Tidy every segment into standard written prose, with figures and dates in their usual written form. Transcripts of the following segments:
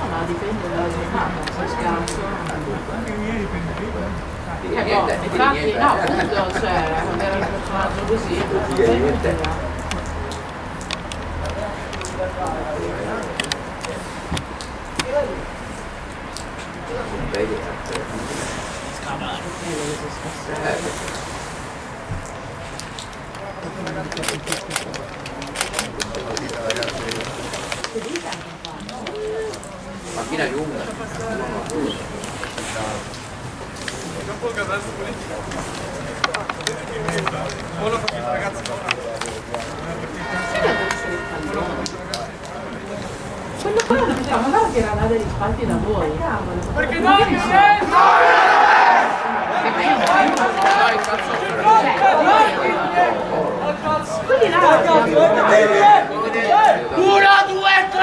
ma dipende dalla giornata, se scarso. Infatti, no, appunto, cioè, avere un personaggio così, non c'è niente. Macchina lunga. Quello però non facciamo, guarda che eravate gli spalti da voi. Perché no, Quelli là, 1, 2, 3,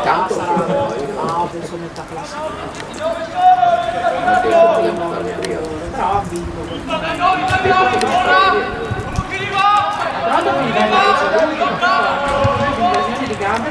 Tanto no, penso metà classe. Però ha vinto. Però dopo il livello di gambe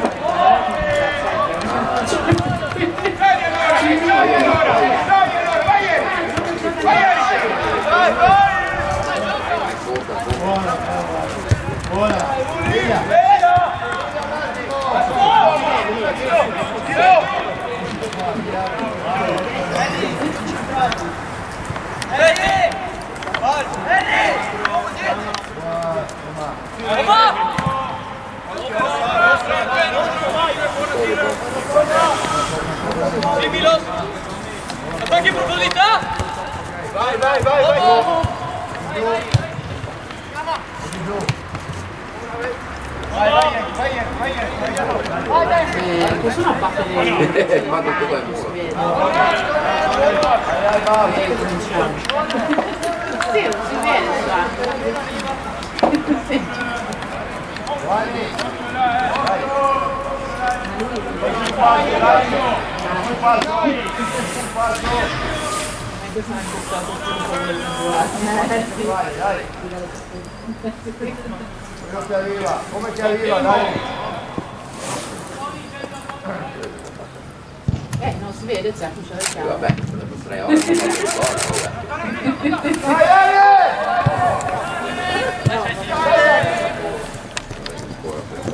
Milos! Attacchi in profondità! Vai! questo non batte le Quando tu vai si vede. Cominciamo. Sì, non si vede, Come ti arriva, dai! non si vede, c'è cuccia del chiaro. vabbè, dopo 3 ore non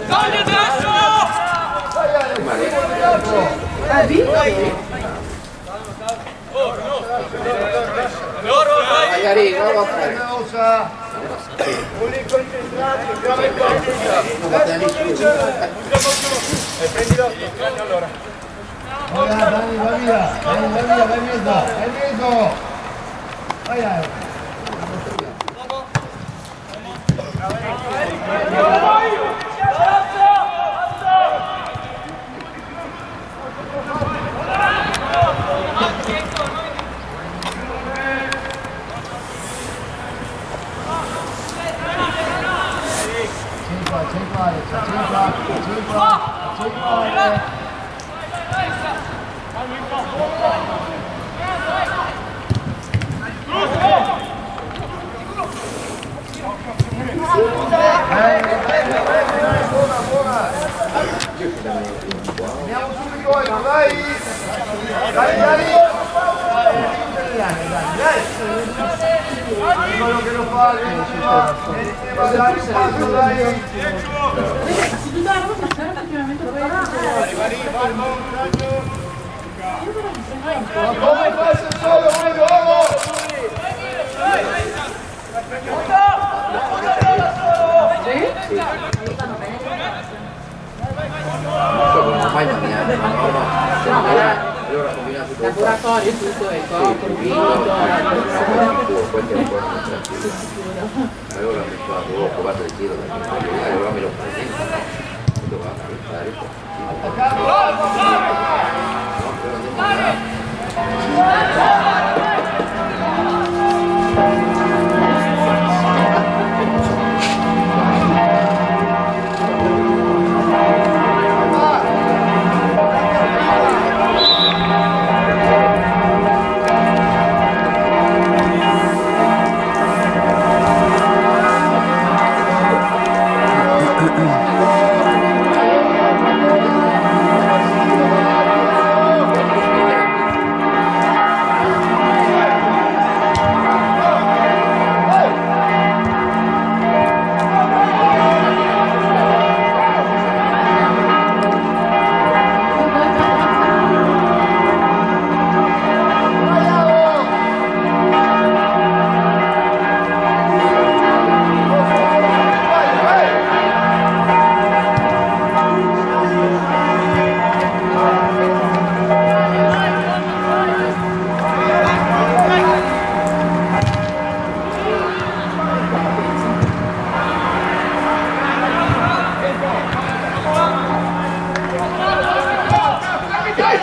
Togli adesso! Ha vinto? Vai Arrigo, va a fare. Volli concentrati, abbiamo il prendi l'occhio, allora. Dani, va via, vai in mezzo. Vai. Andiamo subito, dai! Quello che lo fa, dai, spazio, dai! Si tutta la roba c'era effettivamente Come passa il solo, uomo! Ormai non neanche, no. Allora ho combinato tutto. laboratorio e tutto, ecco, convinto. Allora mi fa, ho provato il tiro, allora me lo presento, doveva fare il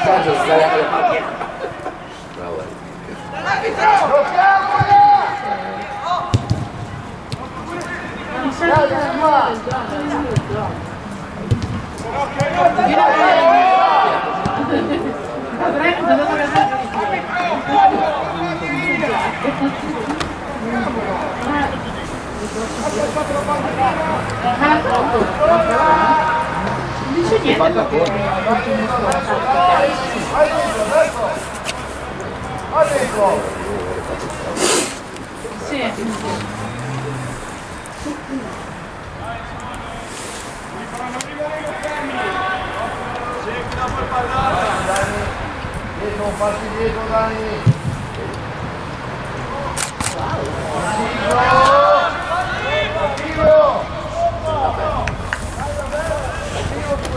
messaggio stai alle macchine. Bravo. Non dice niente perché sì. Dietro, passi dietro Dani.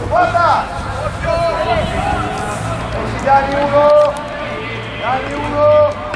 Guarda! Dani uno! Dani uno!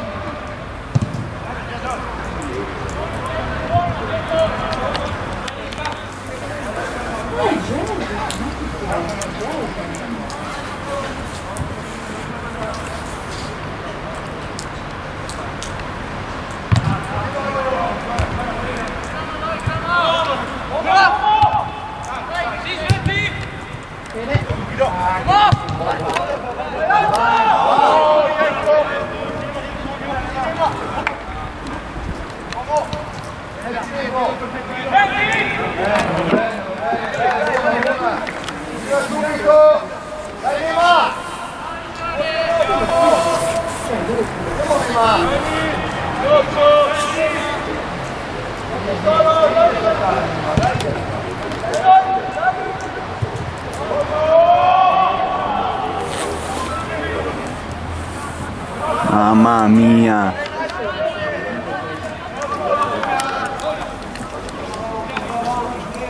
Mamma mia.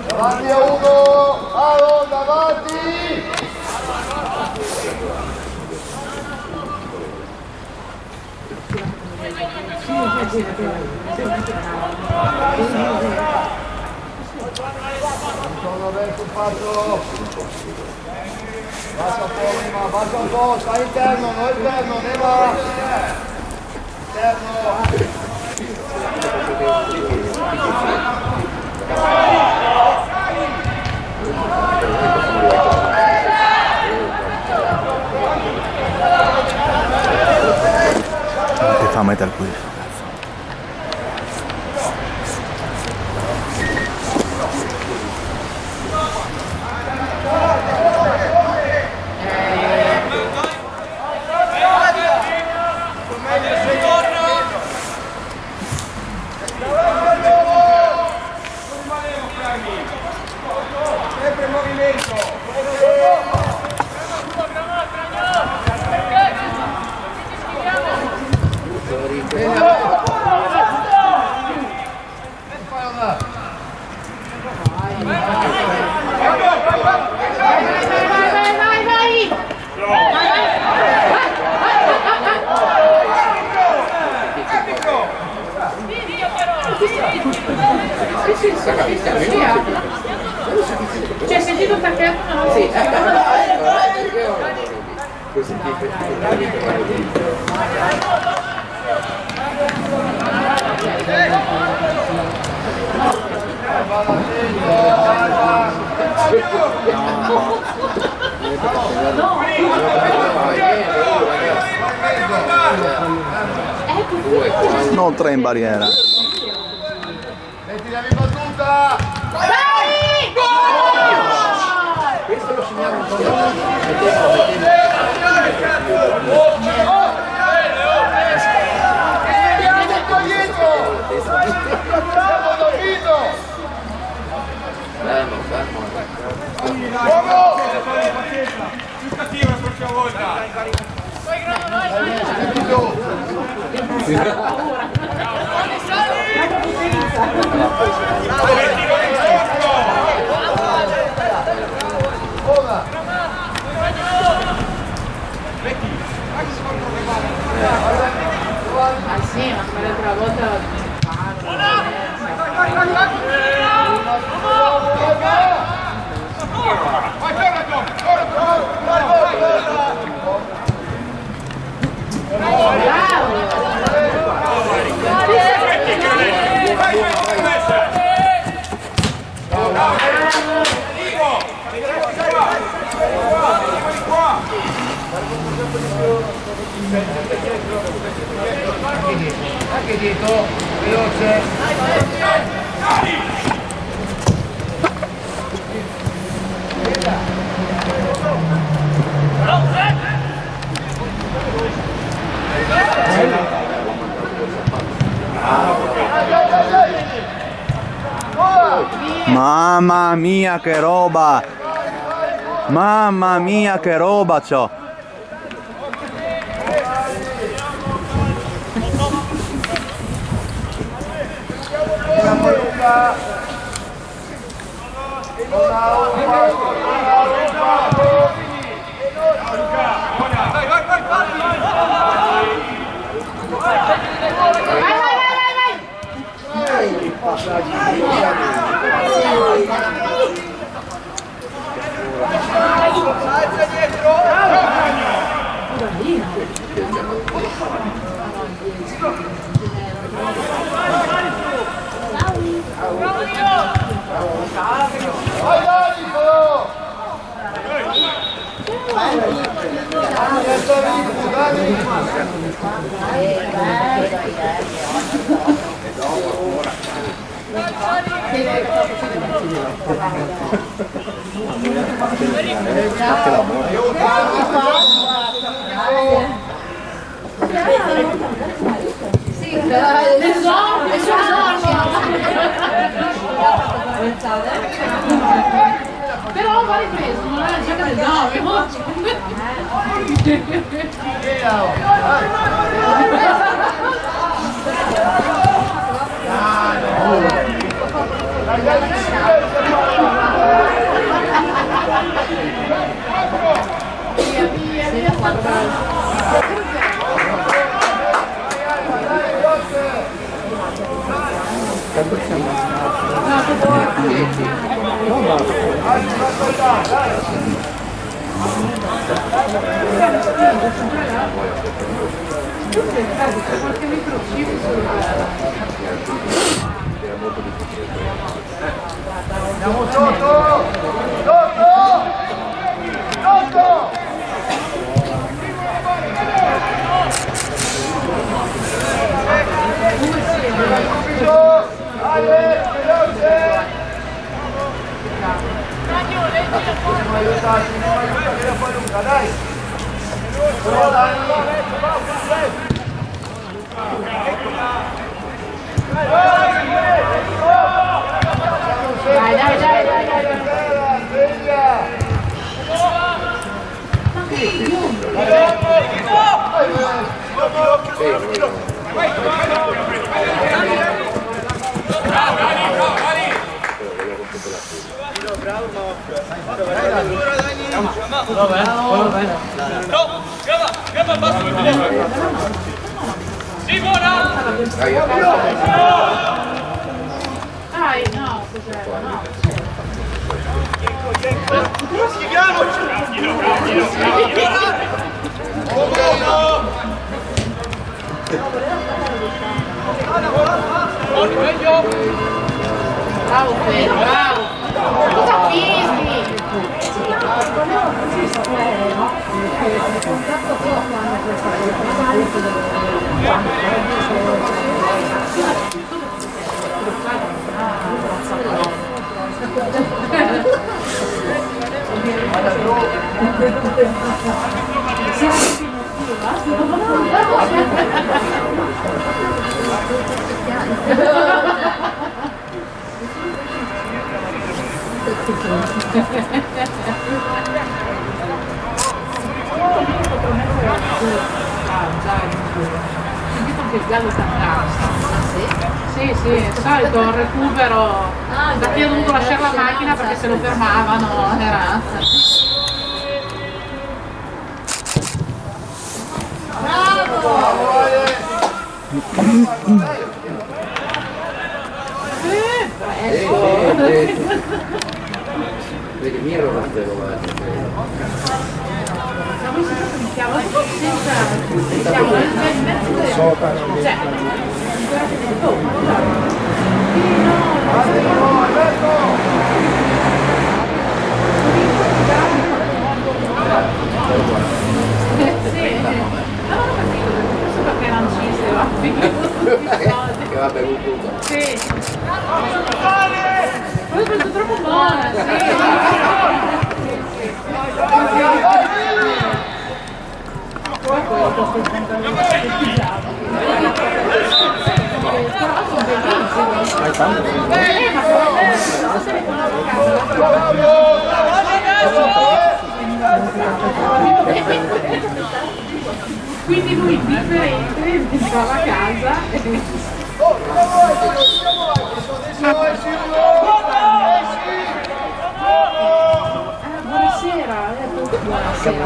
Davanti a uno, Aaron, davanti! Sono verso il passo. Basta un po', sta interno, no interno, ne va! Interno! Che fa metal qui? Sempre in movimento! Cioè, sentito attaccato? No? Sì, così Non tre in barriera. Metti la mia battuta! Dai! questo lo segniamo un po'. Più cattivo la prossima volta. Ah sì, ma quell'altra volta Vai, torna, Tom! Torna! Anche dietro, veloce. Mamma mia che roba! Mamma mia che roba c'ho! Però va ripreso, non è la gioca del 9. Andiamo sotto! Sotto! Sotto! Ale, veloce! Non aiutarti, che la fai lunga, dai! Però dai! Dai, no, cos'è? No. Bravo Pedro, bravo! Cosa fischi? Il gallo sta andando. Sì, sì, è solito un recupero. Da chi ha dovuto lasciare la macchina perché se lo fermavano, era. Vedi, mi ero fatto Alberto! 30 no? Non ho capito, forse perché non ci si va Che va bevuto. Sì. Poi ho preso troppo buona, sì. Poi ho posto il pantalone pigiama. Però sono bellissimi. Ma se ne conosco quindi lui differente stava a casa buonasera, buonasera,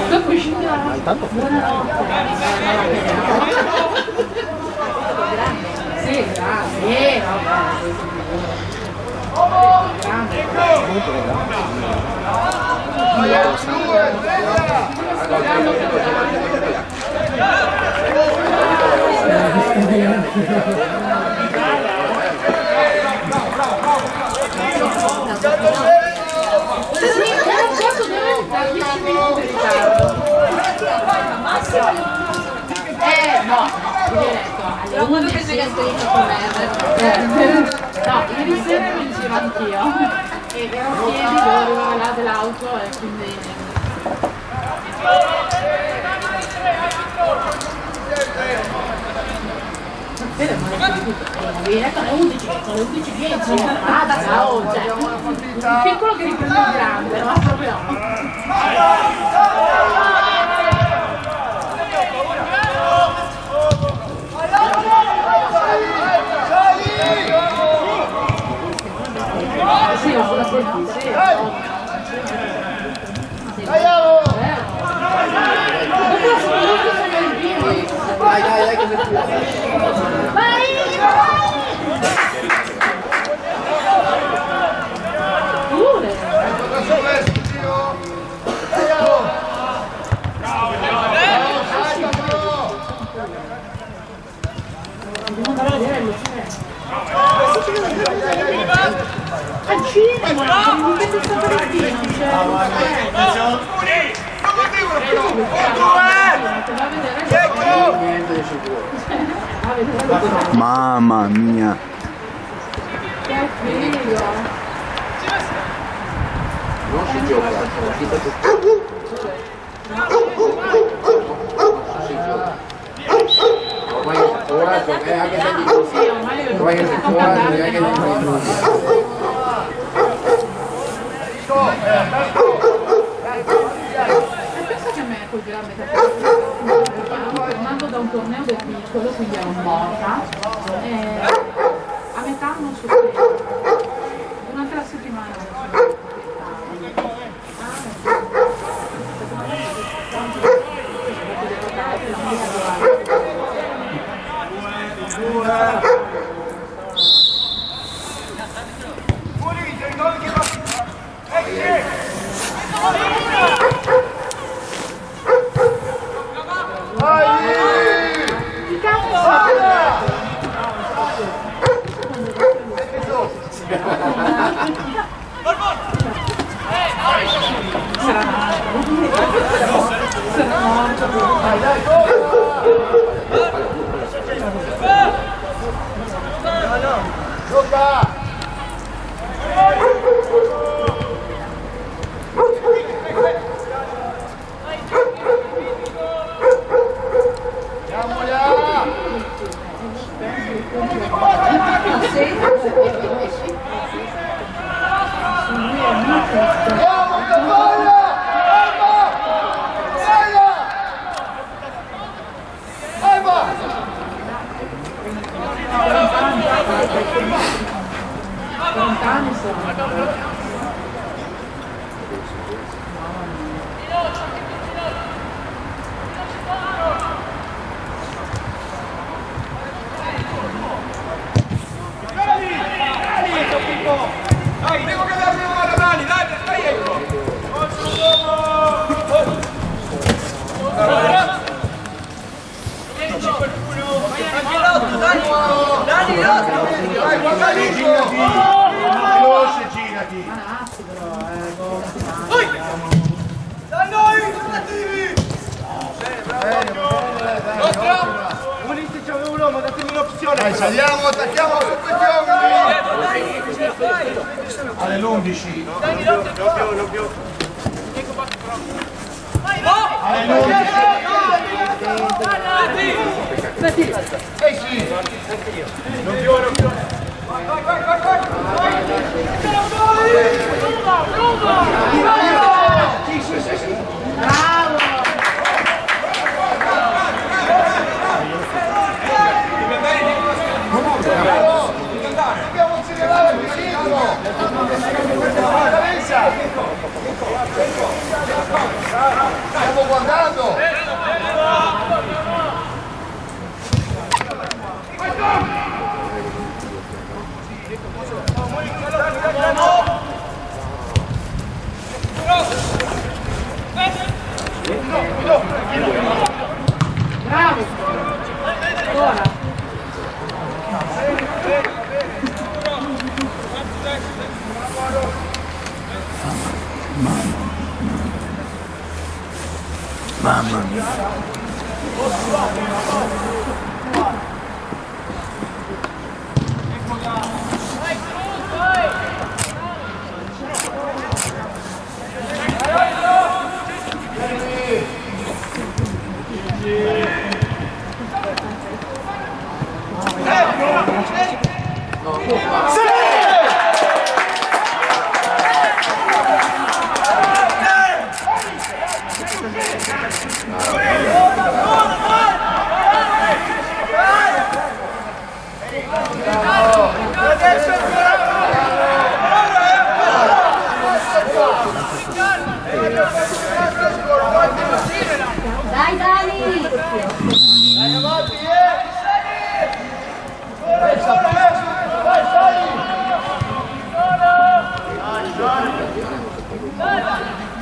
dopo uscirà sì, grazie, no, io quello che sei scritto con me. No, ieri sera mi dicevo anch'io. E ero pieni, dovevo là dell'auto e quindi... Sono 11:10, ciao, cioè, un piccolo che riprende il grande, no? Proprio no. Sì, ho una Dai, che sei tu. Vai! Pure! Dobbiamo andare a vedere lo cinema. Al cinema! Non vedo stamattina, Mamma mia. Che figo! Non si gioca, si gioca. Ormai ora è anche se Sì, ormai ormai è ora è anche penso che a me colpirà a metà tornando da un torneo del piccolo, quindi ero morta, a metà non so se durante la settimana non so Dai, devo che abbiamo la Dani, dai, Veloce, girati. Manazzi però, Dai, saliamo, attacchiamo su questi uomini. Alle l'11. Alle l'11. Sì. Non più. Dobbiamo accelerare il ritmo. Stiamo guardando. Bravo! Ora! Mamma mia. Dai Dani! Dai avanti, Vai, sali!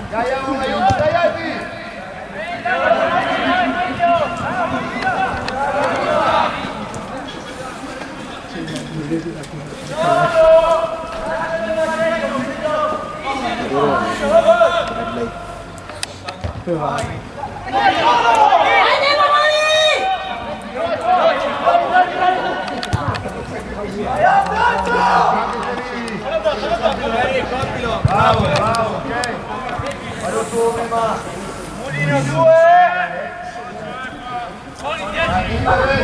Dai, aiuto, dai, Albi! Bravo, ok. Vado tu, Mema. Mulino 2.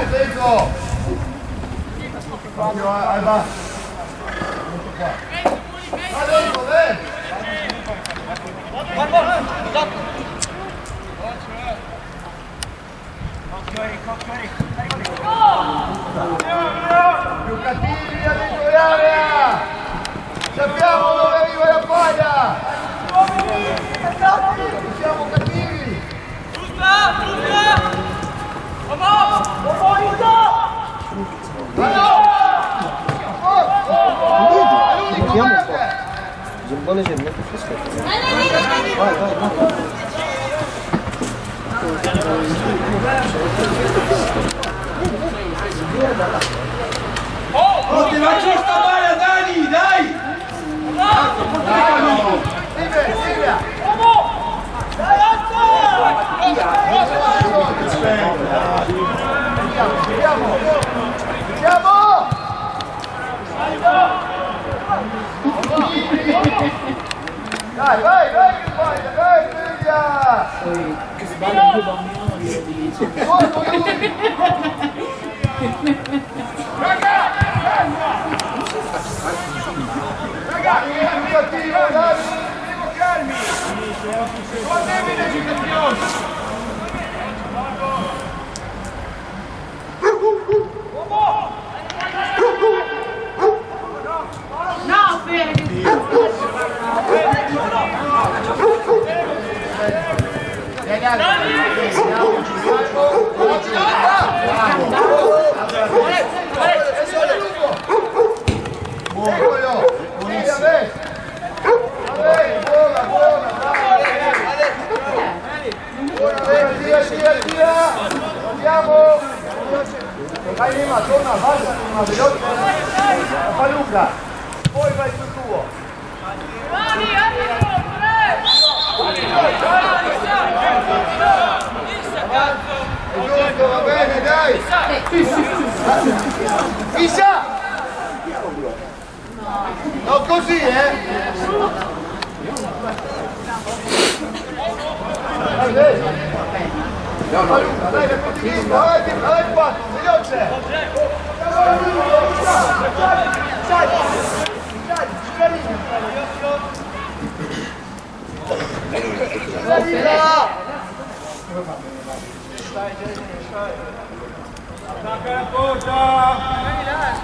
Stesso. Fabio, Alba. Molto qua. Adesso, più cattivi dentro l'area! Sappiamo dove arriva la palla! Siamo cattivi! Giusta! Giambone c'è molto freschetto. Vai. Oh, ti faccio sta male, Dani, dai! Silvia! Andiamo! Dai, vai, Silvia! Che sbaglia più bambino non glielo dice. Ragazzi, cattivo, dai! Calmi! Non devi l'agitazione! No, Fede! Vai Lima, torna, basta Lima, veloce. Fa Luca, poi vai sul tuo. Giusto, va bene, dai. Isa! Non così, No, no, Avanti, veloce!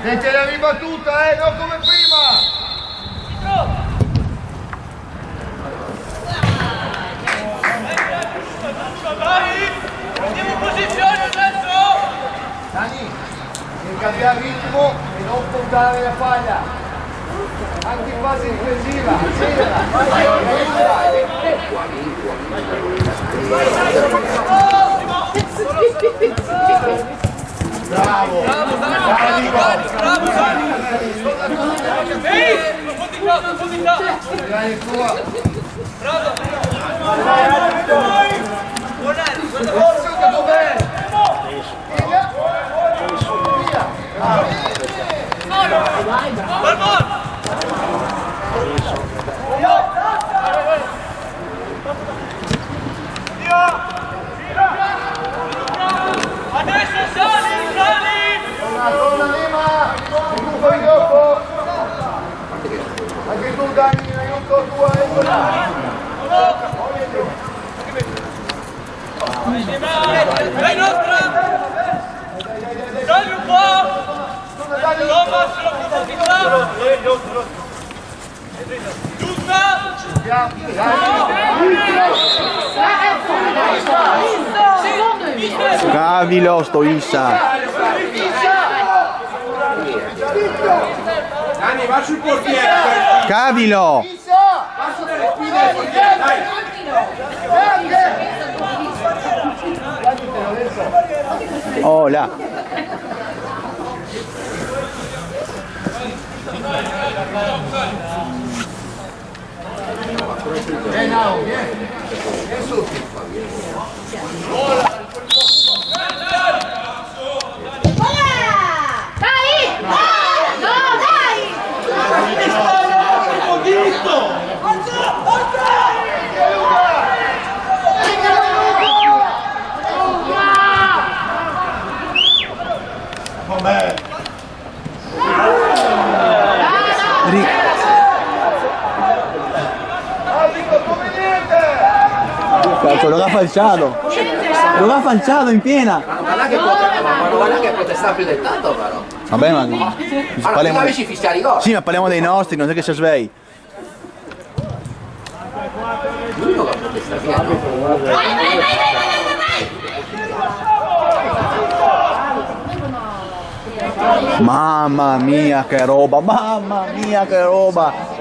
Sente la ribattuta, non come prima! Andiamo in posizione adesso! Dani, devi cambiare ritmo e non puntare la palla. Anche in fase difensiva, accelera, Bravo! Bravo Dani! Ehi! Un po' di qua! Bravo! Guarda dov'è? Adesso sali! Torna Lima! Tu fai dopo! Anche tu Dani, aiuto tua, Dai nostra! Sali un po'! Thomas, sulla profondità! Giusta! Cavilo sto Issa. Dani, va sul portiere! Cavilo. Passo delle spine del portiere, dai! Oh là. Now, vieni su! Dai! No, dai! Cazzo, lo ha falciato. Lo ha falciato in piena. ma non guarda che è protestabile del tanto però. Vabbè, ma Allora, parliamo tu amici fischiali gol. Sì, ma parliamo dei nostri, non è che si svegli. L'unico che protesta via, no? Mamma mia che roba, mamma mia che roba.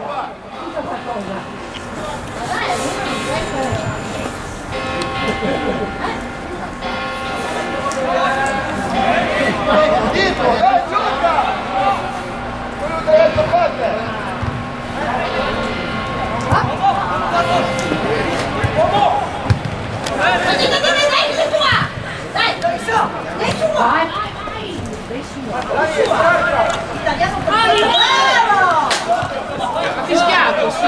Dietro, dai, gioca! Quello dall'altra parte! Ha fischiato, sì.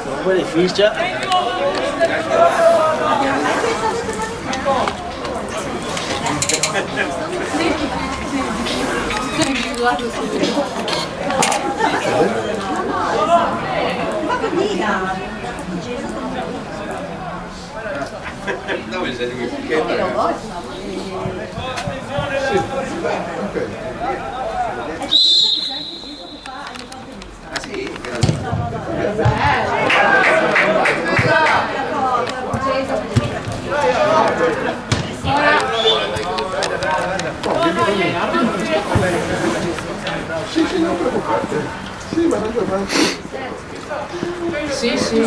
Non vuole fischia? Dove sei lui? Che ah sì? Sì, sì.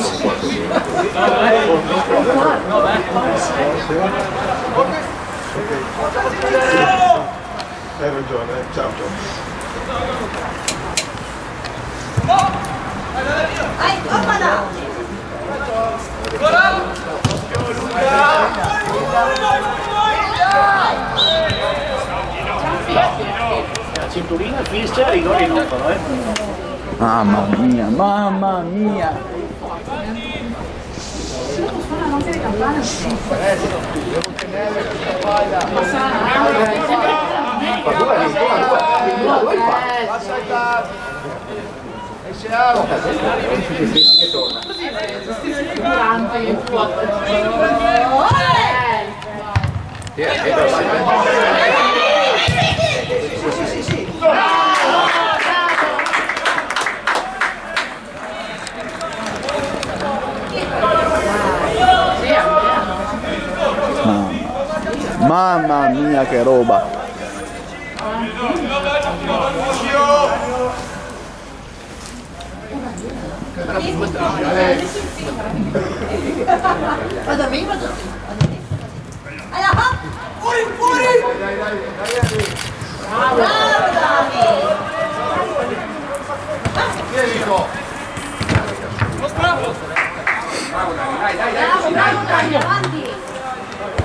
Hai ragione, ciao ciao. Vai, oppala! Ancora! fischia, i gol rompono, Mamma mia, mamma mia. Suona anche le campane. Devo tenere questa palla. Passa il tab. E se apre. Durante Mamma mia che roba.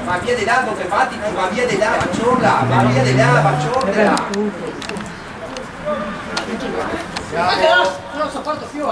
Va via di là, che fatti, va via di là, facciorla, va via di là, facciorla. Non lo sopporto più,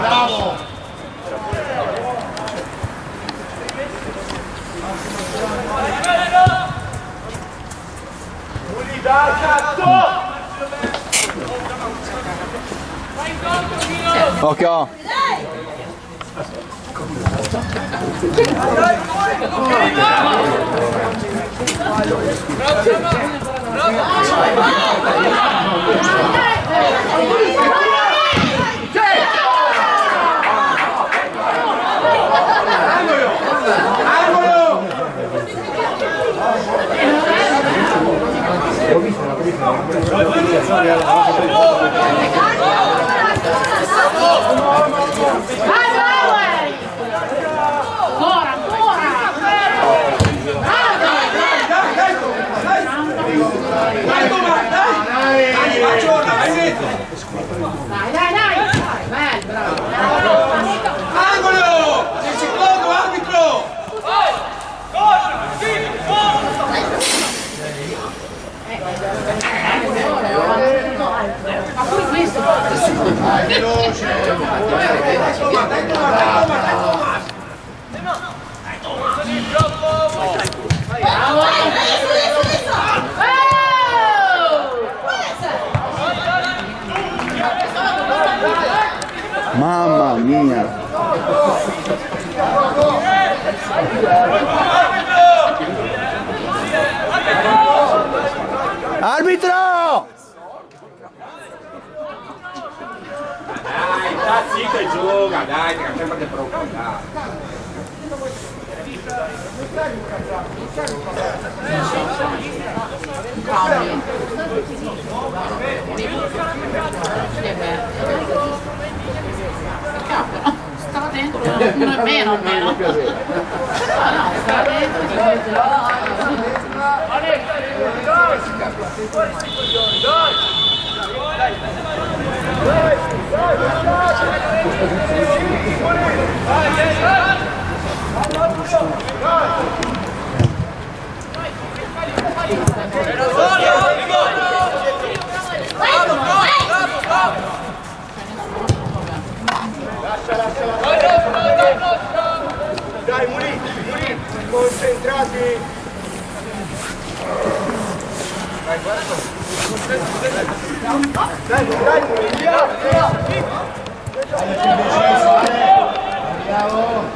Bravo. Occhio. Mamma mia. Arbitro! Dai, sta zitto e gioca, dai, che sempre che preoccupare. stava dentro, meno. No, stava dentro. Dai, Muri, concentrati. Dai, Muri, via. Andiamo.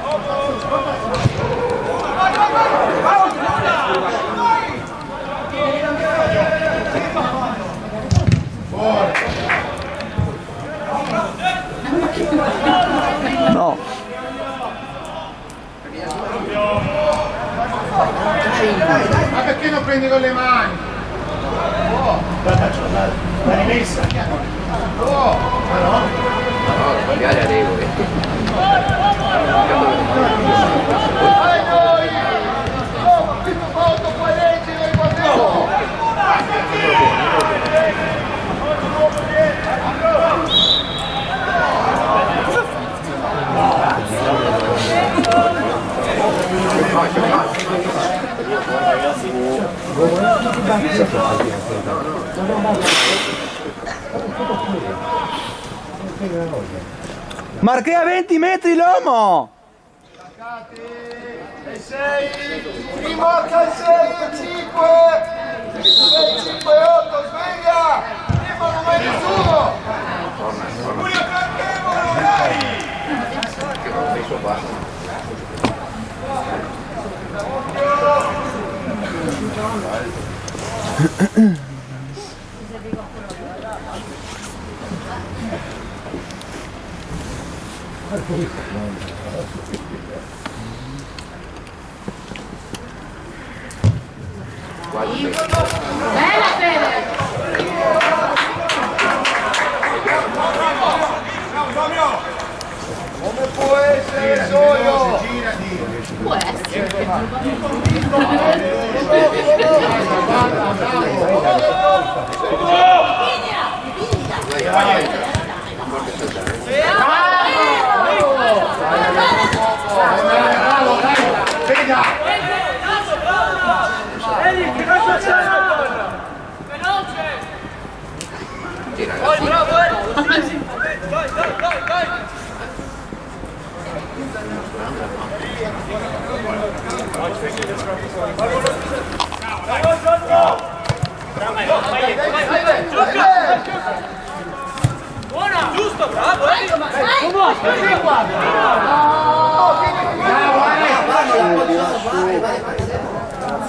con le mani. La rimessa. Oh. No, sbagliare le regole. Vai noi! Oh, primo volto poi leggi nel quadretto! Marchea 20 metri l'uomo! E 6, rimorca il 6 e 5, 6, 5 e 8, sveglia! Prima non vai nessuno! Giulio Cantevolo, dai! Che non sei basta. Bella Fede! Come può essere solo? Può essere. Giusto, bravo!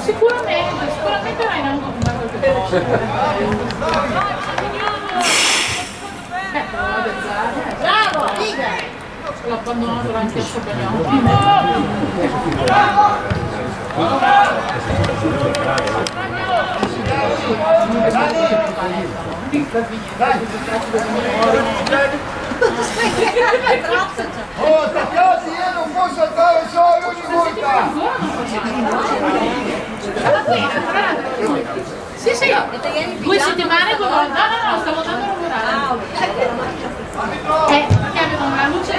Sicuramente vai in angolo Bravo, dica! l'abbandono durante il Sabagliano. Oh, Tagliati, io non posso saltare solo ogni volta! Sì, sì, 2 settimane con... No, stavo andando a lavorare. Perché avevo una luce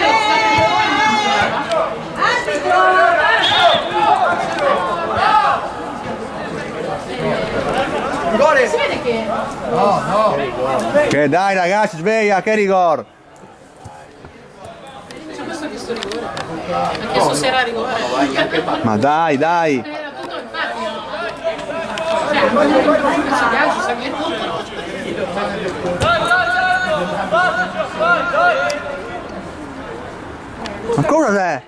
si vede che... No! Che dai ragazzi, sveglia, che rigor! C'è questo rigore. Ha chiesto se era rigore. Ma dai! Era tutto infatti. Si piace, sa che è tutto. Ancora te?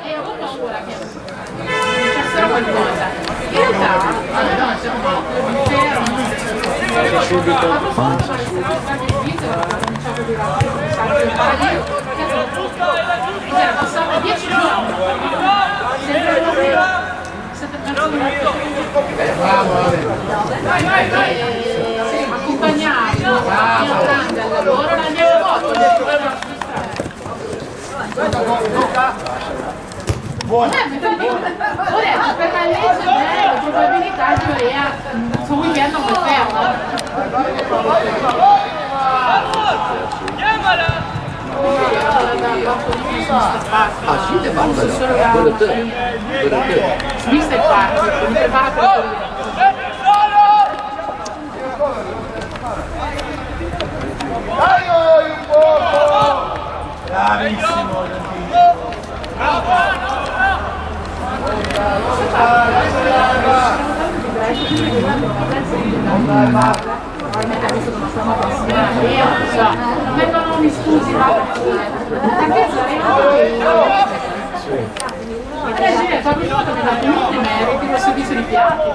E avevo paura che facessero qualcosa. In realtà, no, c'è un po' zero. Ma profondo fare queste Svizzera, ha cominciato a durare un sacco di paradiso. Era passato 10 giorni. Sempre proprio 7 accompagnati fino a grande al lavoro, l'abbiamo fatto. Ho detto, per la legge la probabilità in teoria su weekend non è fermo. Ah sì, le fanno quello te. Mister Park, mi prepara per Dai un poco! Bravissimo! Mettono mi scusi, Fabio Giotto mi ha dato l'ultimo e ritiro il servizio di piatti.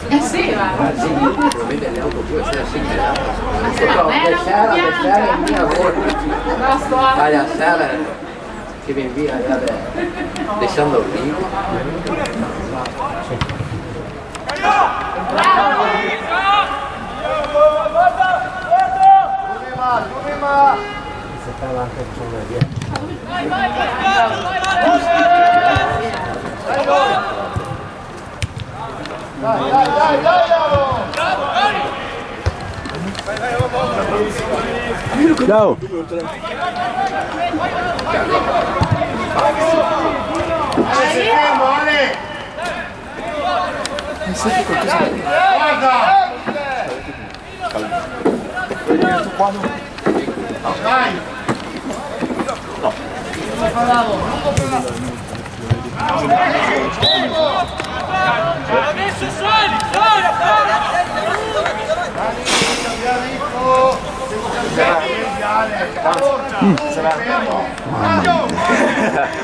Sì, va. Probabilmente le auto più essere simili. Ma Sala era è il mio lavoro. No, sto Vai a sala che mi invia lasciando lì. Ciao.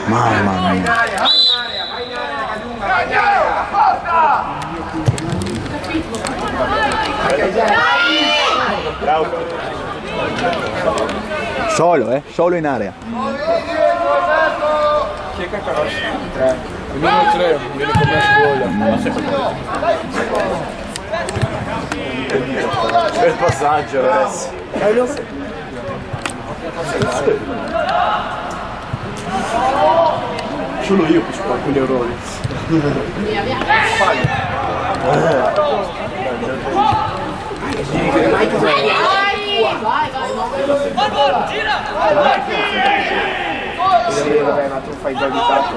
Mamma mia. Solo in area. Il numero 3 viene commesso gol. Bel passaggio adesso. Solo io posso fare quegli errori. Vabbè, ma tu fai già di tanto.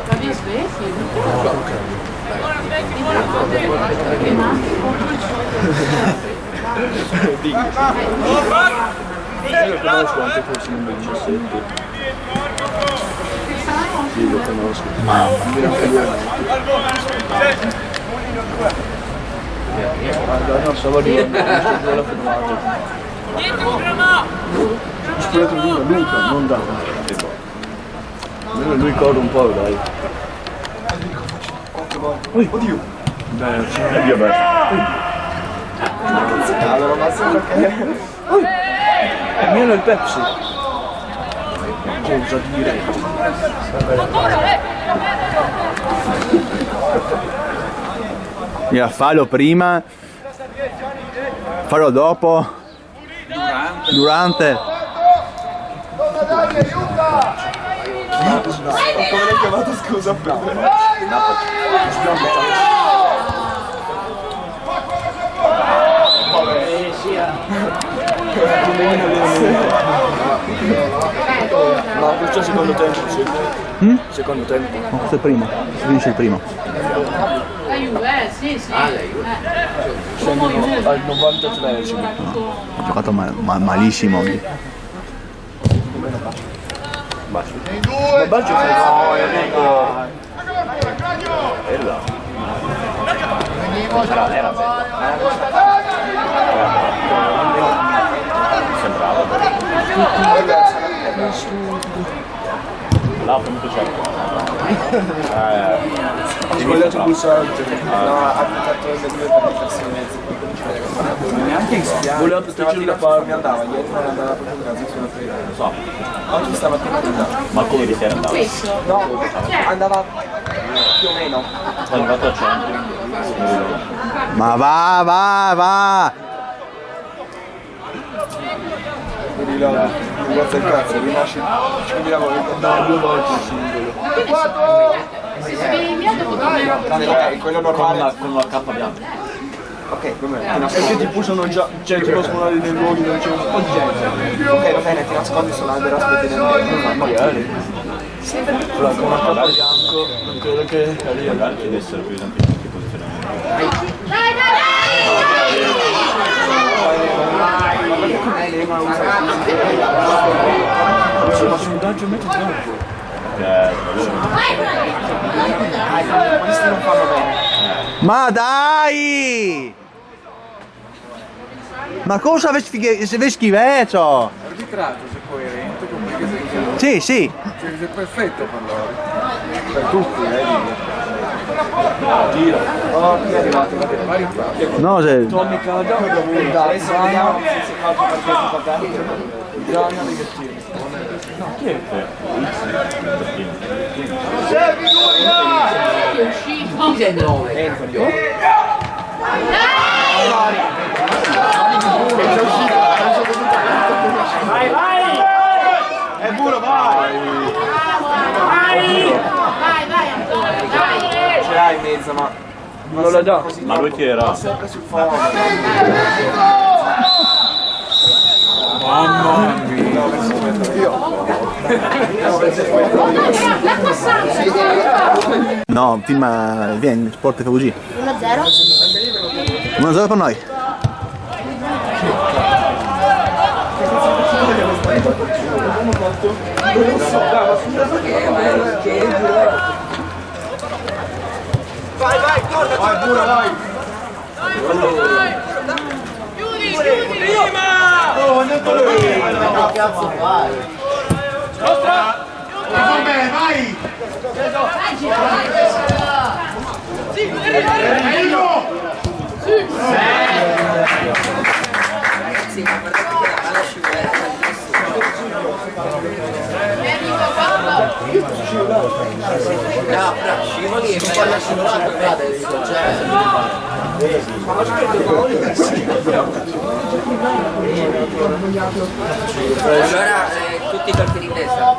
L'ha visto? Sì. Io lo conosco anche forse nel 17. Sì, lo conosco. Guarda, no, stavo arrivando, non l'ho fermato. Ho sparato lui, Luca, non da. Almeno lui corre un po', dai. Oddio! Beh, oddio, beh. Allora, ma sembra che... È meno il Pepsi. Cosa dire? Io fallo prima, fallo dopo, durante. Dai, aiuta! Come l'hai chiamato, scusa? Ma questo è il secondo tempo, sì. Secondo tempo. No, questo è il primo, si finisce il primo. La Juve, sì, sì. Siamo al 93esimo. Ha giocato malissimo oggi. In due! Baggio fa Là, venuto certo. Ho sbagliato il pulsante. No, ha buttato le due per mettersi in mezzo. Neanche in spiaggia. Voleva proteggere una parte. Mi andava, ieri non andava proprio in casa sulla prima. Lo so. Oggi stava tranquilla. Ma come di sera andava? Questo. No, andava più o meno. Sono arrivato al centro. Ma va! Quindi là, grazie al cazzo, rinasci. Quindi la voglio andare 2 volte il singolo. Se svegli via dopo tornerò. Ok, quello normale. Con la cappa bianca. Ok, com'è? Ti È che nascondi. ti possono già, cioè ti possono andare nei luoghi dove c'è un po' di gente. Ok, va bene, ti nascondi sull'albero, aspetti nel mezzo. Magari. Allora, con una cappa bianco, non credo che Magari chiedessero più esempio in che posizionamento. Dai! Guarda che Ma dai! Ma cosa vedi schifezzo? L'arbitraggio se coerente con quelli che sei Sì, sì. cioè, sei perfetto per loro. Per tutti, Gira. Oh, chi è arrivato? Vari passi. No, se... Tommy Calda, adesso vediamo se calcio partito Gianna Rigattini. No, chi è che? C'è figura! Chi sei il 9? Vai, vai! È buono, vai! Vai Antonio, dai! Ce l'hai in mezzo, ma non lo dà. Ma lui chi era? Sempre sul fondo. Mamma mia! No, film... Vieni, sport FVG. 1-0. 1-0 per noi. Vai, vai, corda! Vai, pure, vai! Chiudi! Prima! Oh, andiamo lui! Cazzo fai? Vabbè, vai! Sì, ma guardate che la palla scivola tantissimo. No, però scivoli e fai la scivolata, guarda, dico, allora, tutti i colpi di testa.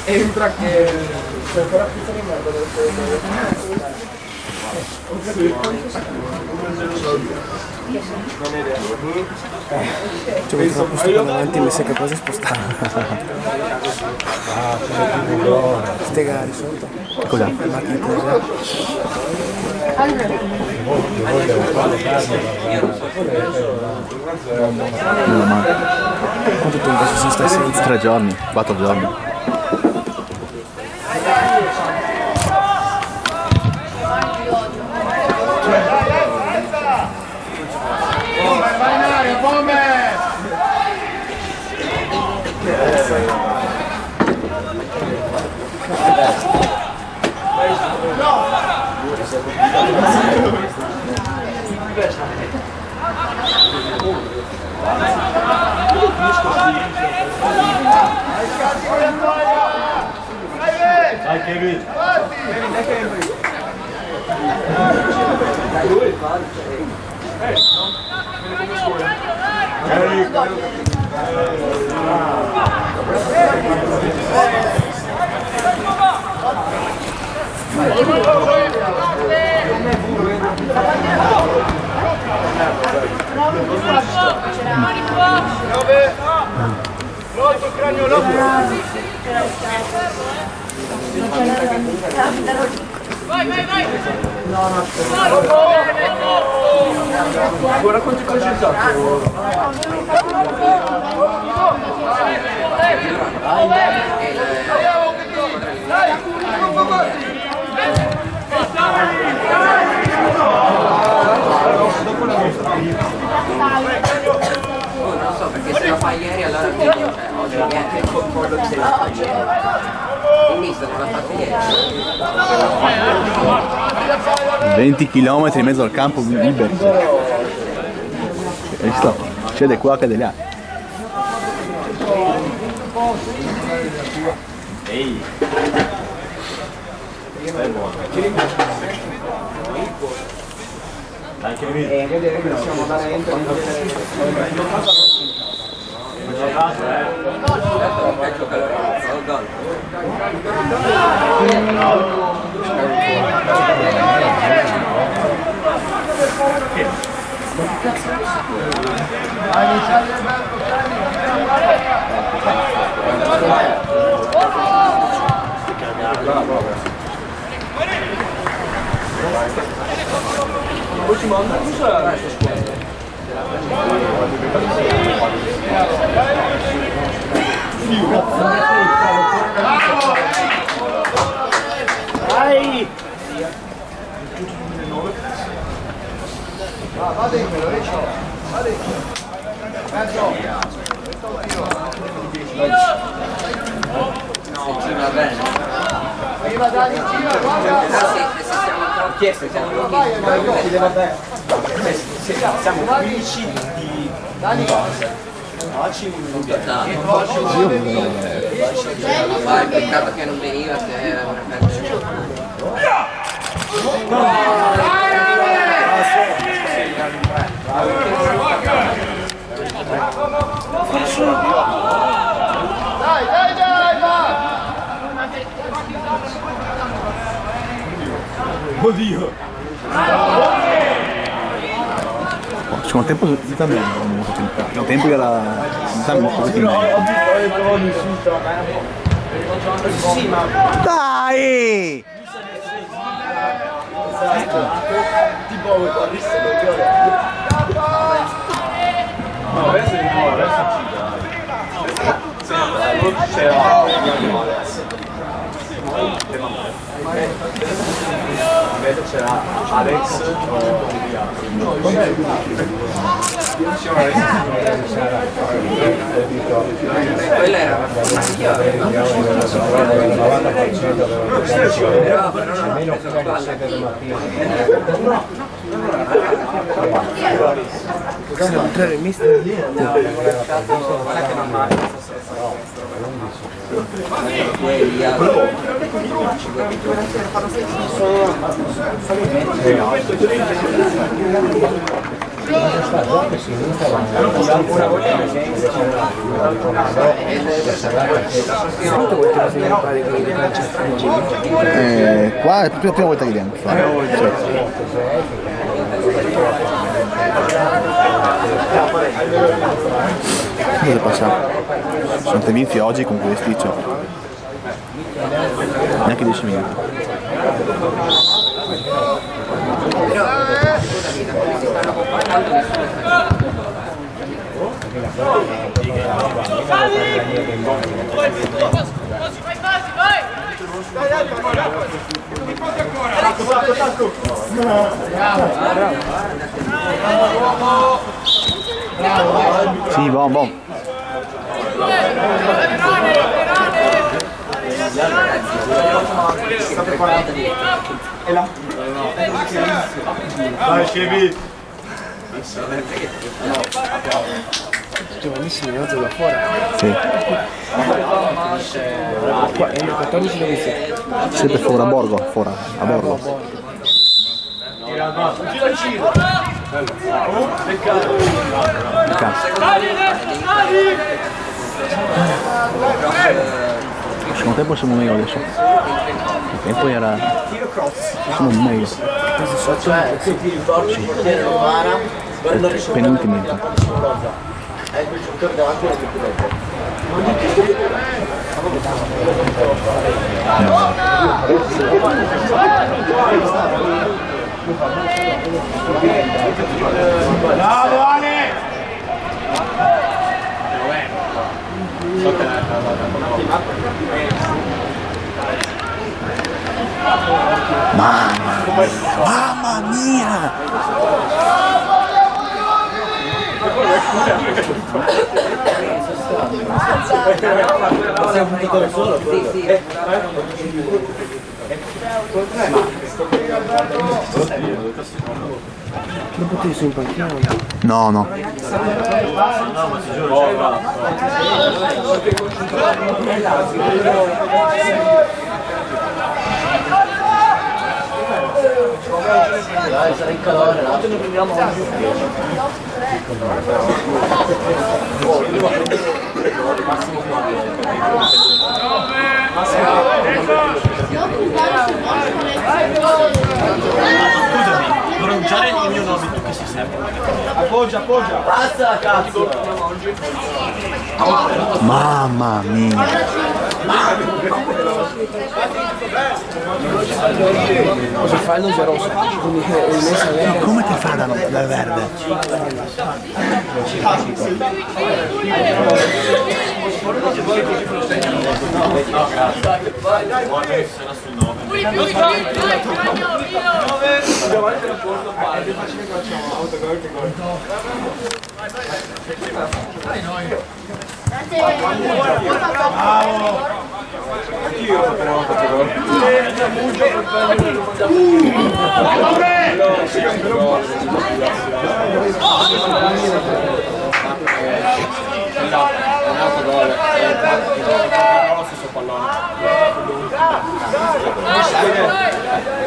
Entra che... Ci vuoi troppo sto davanti mi sa che cosa spostare. Ste gare sotto. Cos'è? Quanto tempo ci sono stati senza? 3 giorni, 4 giorni. Vai Kevin! L'altro cranio l'altro! Vai, vai, vai! Guarda quanti calci hai fatto! Non so, perché se la fai ieri allora quindi, cioè, oggi niente il controllo di se la fai ieri. Il mister non l'ha fatto ieri. 20 km in mezzo al campo liberi. E sto, c'è di qua che di là. Ehi! Stai buono. Dai Kevin! Vedere che siamo da dentro. peggio che Lorenzo, il gol. Vai! Va dentro, Lorenzo. Va dentro. Mezzo. Va bene. Viva Dani, gira, guarda. Se siamo chiesti, siamo Siamo 15 di Dani. vai, peccato che non veniva se era una Dai, va! Oddio! Secondo tempo il tempo era un pochettino meglio. Dai! Tipo corrisse no, adesso di nuovo, adesso invece c'era Alex quella era Possiamo entrare in mister lì? Qua è la prima volta che viene. Cosa facciamo? Sono te vinti oggi con questi, cioè. Neanche 10 minuti. Sì, buon. E là? Dai, Scevi! Giovanissimi, non da fuori. Sì. Qua è il 14 dove sei? Sempre fuori a Borgo, a Borgo. Il secondo tempo siamo meglio adesso. Il tempo era. Siamo meglio. Cioè, se ti ricordi il portiere romana, Penultimi. ecco il giocatore davanti alla Bravo Ale! Mamma mia! Dopo te sei in panchina? No. Dai, sarà in calore, no? Ne prendiamo oggi. Scusami, pronunciare il mio nome, tu che sei sempre. Appoggia, appoggia. Basta, cazzo! Mamma mia. Cosa fa il nose rosso? Quindi è messa verde. Come ti fa dal verde?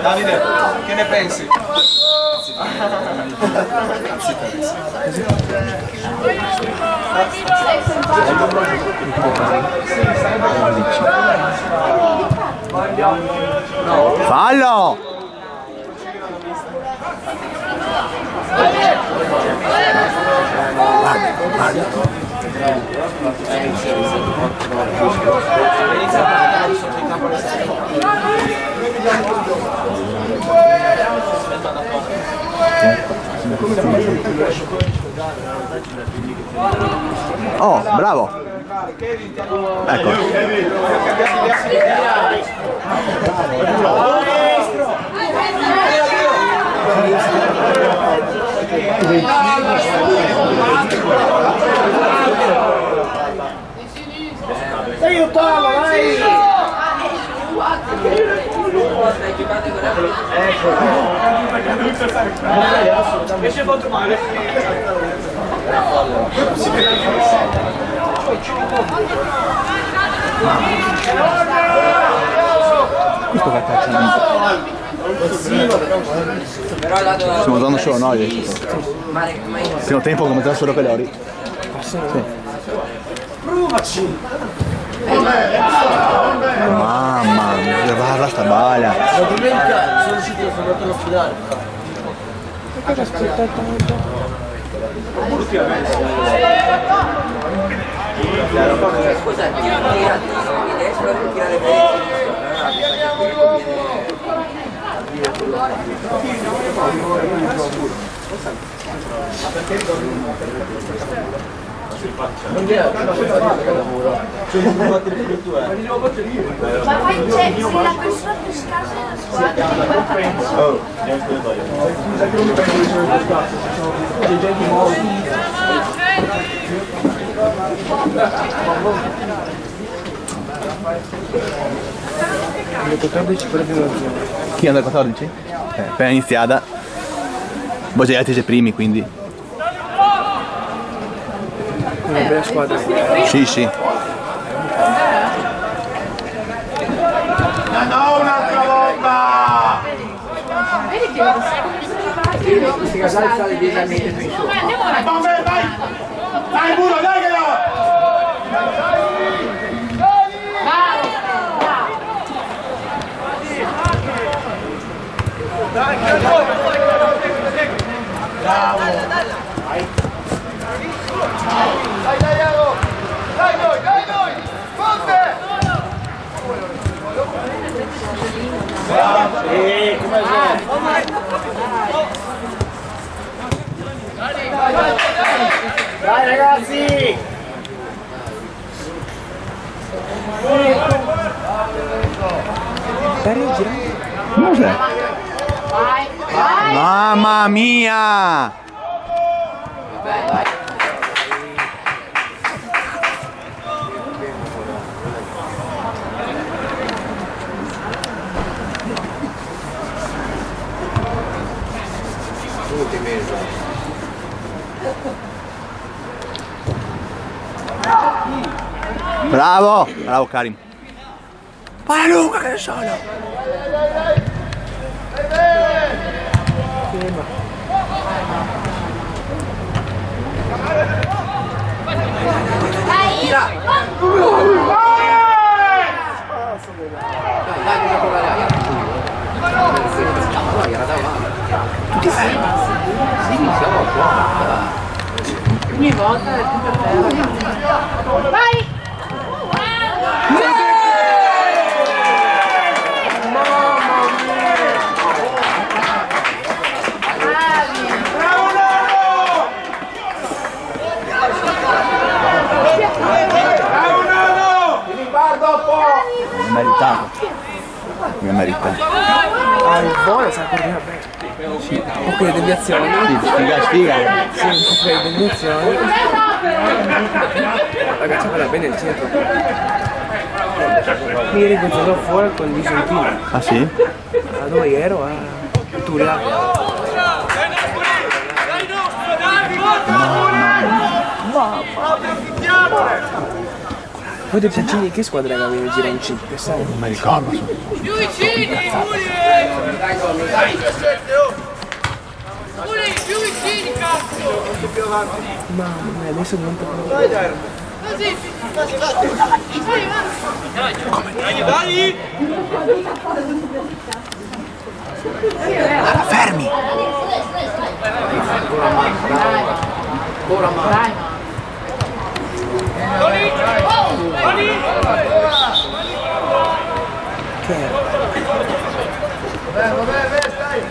Davide, che ne pensi? Fallo! Oh, bravo! Ecco. Aiutalo, vai! Che si è fatto male? Però là dove Stiamo usando solo noi. Primo tempo come usano solo Pelori. Sì. Provaci! Mamma mia, guarda sta bala. La domenica sono uscito, sono andato all'ospedale. scusa, tira di destra per tirare Ma poi c'è la persona più scarsa della squadra. Chi andrà 14? Appena iniziata. Poi gli altri sei primi, quindi. Una bella squadra. Sì, sì. No, un'altra volta! Vedi che Questi casali stanno di 10 anni più in su. Vabbè, dai! Dai, Muro, dai che Bravo! Dai, Iago! Dai noi! Forte! Sì, come sei? Dai ragazzi! Cos'è? Mamma mia! Bravo! Bravo Karim. Vai Luca che è solo! Tira! Dai, che gioco era davanti. Tutti fermi. Sì, siamo qua. Ogni volta è più per terra. Vai! Meritato. Mi ha meritato. Ah, il volo sa correre bene. Sì. Un po' di deviazioni. Sì, sfiga. Sì, un po' di deviazioni. Ragazzi, guarda bene il centro. Ieri che giocò fuori con gli Vicentini. Ah sì? A dove ero? A Turia. Poi dei Piccini che squadra che aveva girato in 5, sai? Non mi ricordo. Più vicini, più vicini, cazzo! Mamma mia, adesso non te Così! Dai! Fermi! Ora ma. Che era? Vabbè, stai!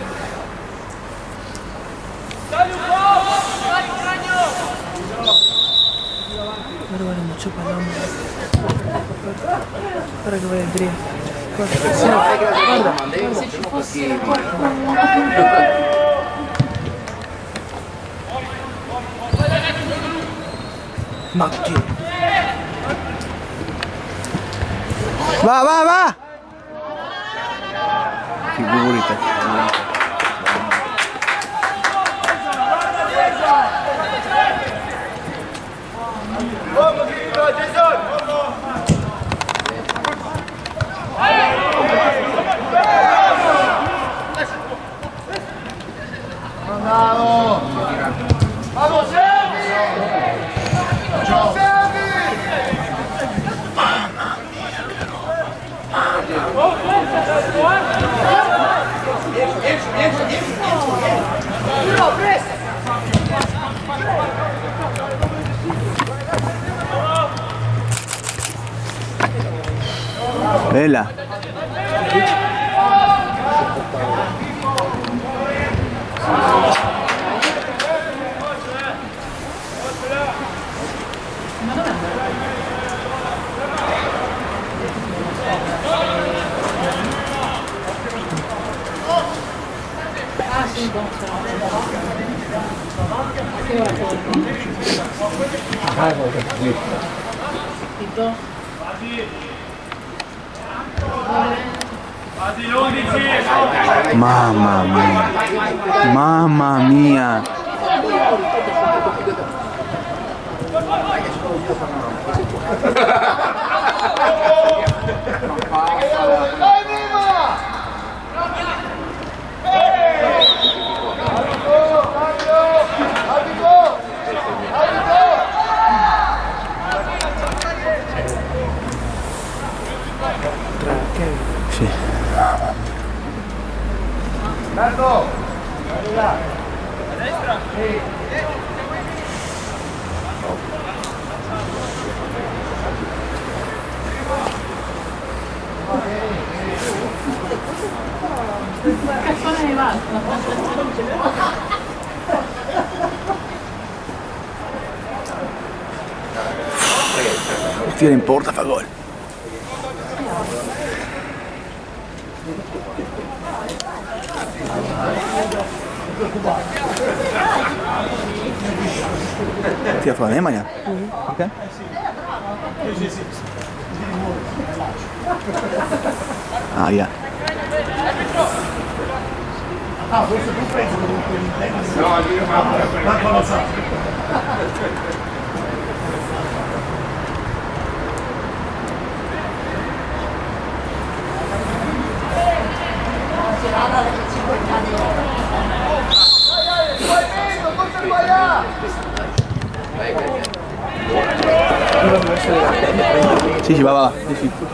Guarda, non c'è pallone. Guarda che vai a dire. Guarda, Se ci fosse qualcuno... ma che? Va! Figurite. Vamos, Servi! Servi! Bella. Ah sì, buon ciao. Che ora torni? Tito? Mamma mia. Mamma mia. Dai, viva! Sì. Nardo! Cazzone di basta. Tira in porta, fa gol. Tira fuori la Nemanja? Ok. Ah, yeah. Sì, va.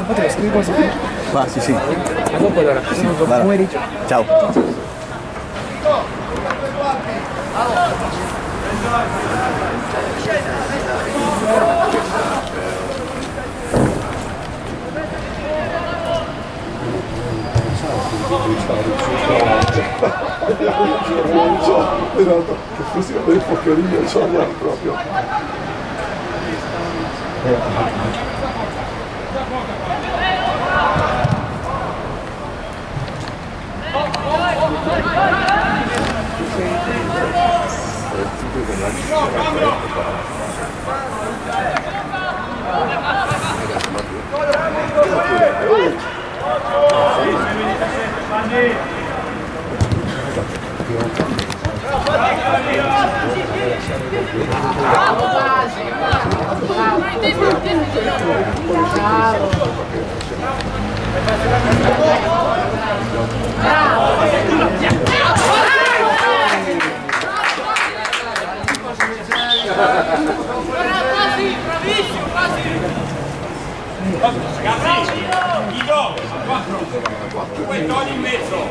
Potete scrivere cose qui? Va, sì. A dopo allora, buon pomeriggio. Ciao. Che fosse una bella porcheria, cioè proprio. Bravissimo, quasi! Guido, 4. Poi togli in mezzo.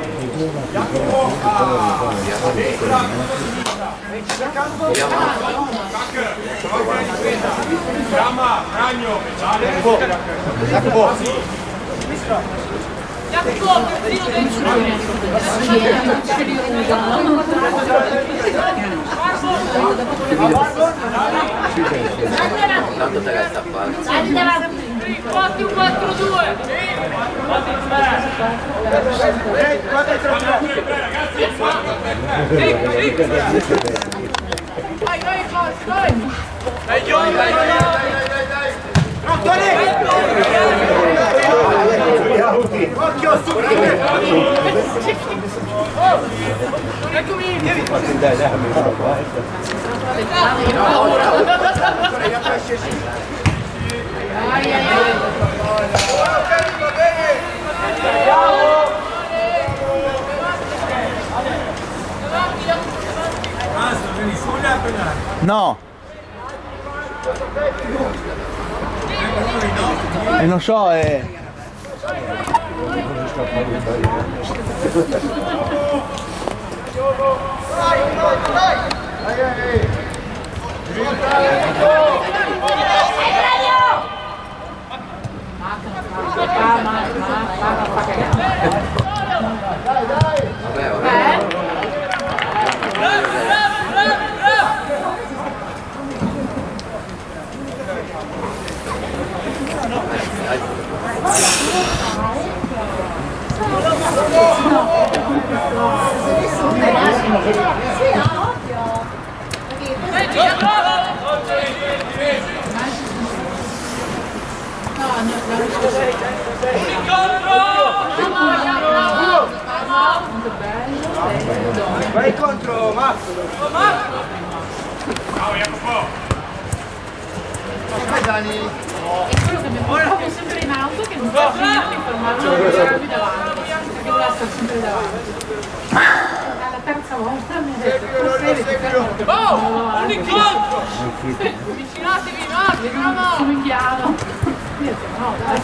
Jacopo a destra, Chiama, Ragno, Jacopo, terzino Tanto te la sta facendo. 4-4-2. No! E non so, Vai contro Marco! Ciao Jacopo! È quello che mi portavo sempre in auto che non so finire di fermarmi davanti, perché doveva stare sempre davanti. Alla terza volta mi ha detto, forse ti fermo. Oh! Un incontro! Avvicinatevi, Marco! Sono in chiaro. Io dico, no, dai.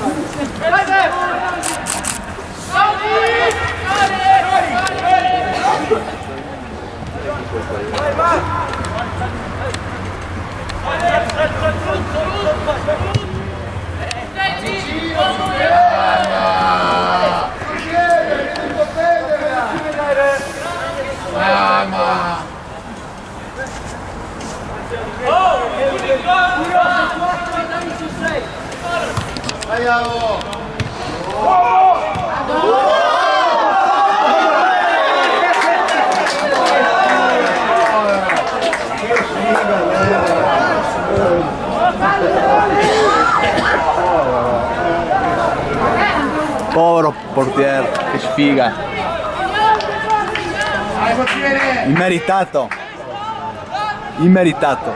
Povero portiere, che sfiga. Immeritato. Immeritato.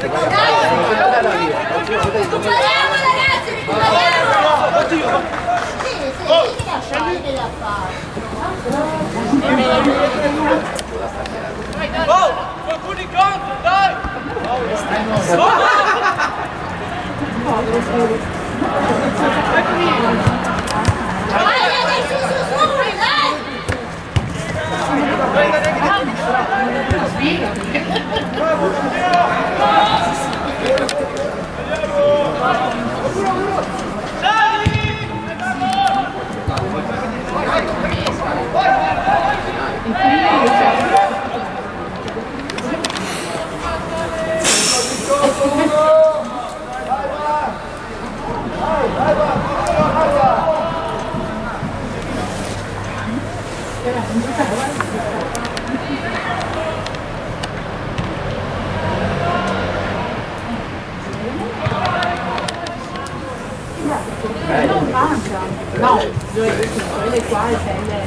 Recuperiamo ragazzi, recuperiamo! Sì, sì, che da fare. Oh, qualcuno in contro, dai! Vai ragazzi, su, dai! Non manca. No, quelle qua e quelle.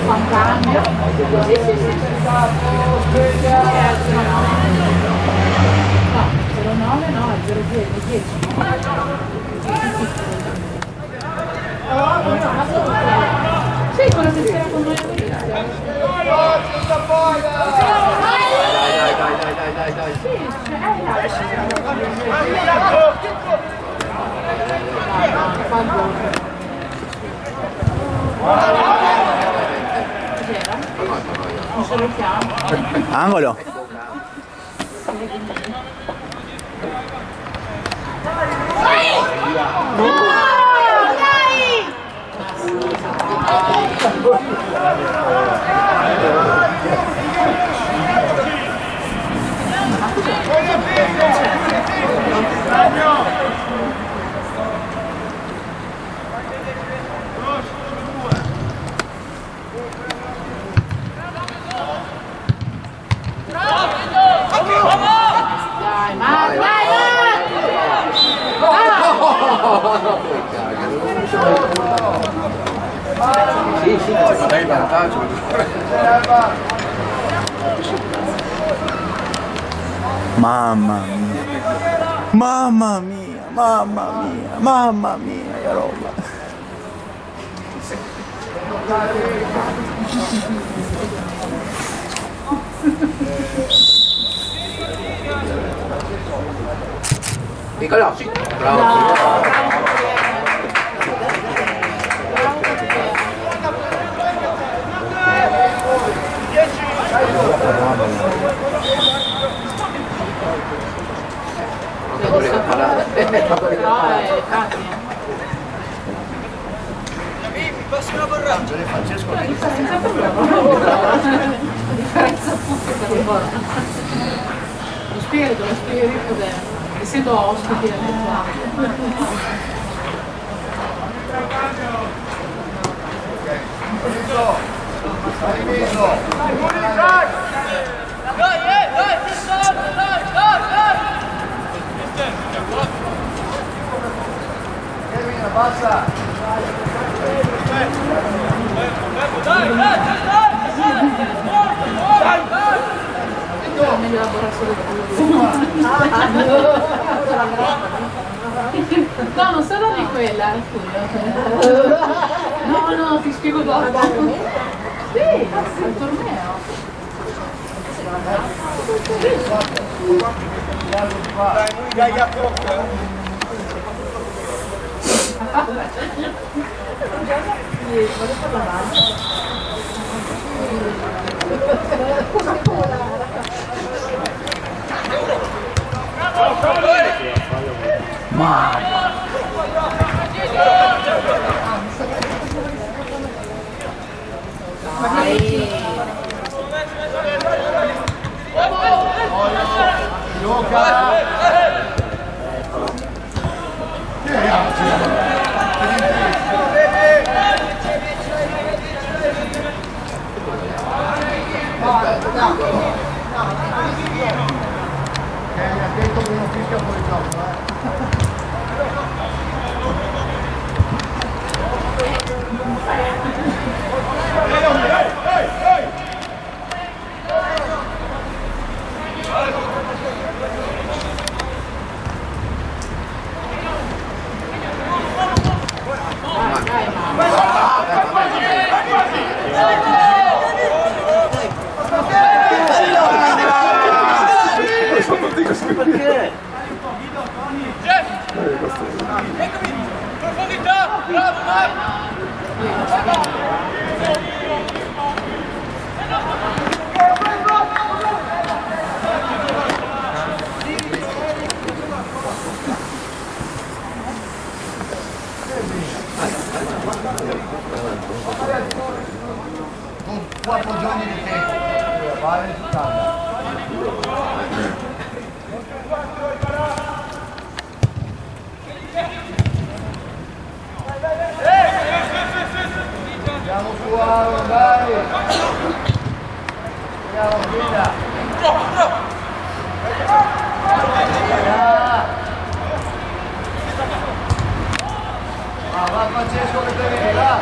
Fa un cambio. Sì, sì, sì. No, 09 no, è 010. Sì, quello che c'era con noi all'inizio. Dai. Angolo. Sì, c'è bel vantaggio. Mamma mia. Mamma mia, mamma mia, mamma mia, che roba. Nicolò, sì, bravo. Passi una borraccia, le Francesco. Senza problema. Lo spirito essendo ospiti Basta! meglio la borraccia del no, non sono di quella, no, ti spiego dopo. Sì, al torneo. Dai a poco! Perché? Profondità, bravo Marco! Con 4 giorni di tempo per fare il risultato. Andiamo su Aaron, dai! Andiamo, figlia! Va Francesco che te vieni, va!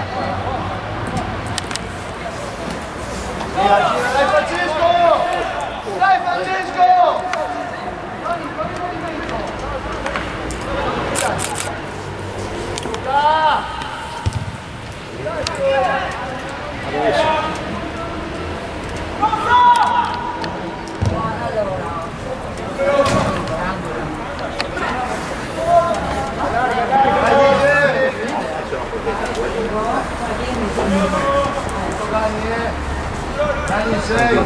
Gira, dai Francesco! Dai Francesco! Dani 6.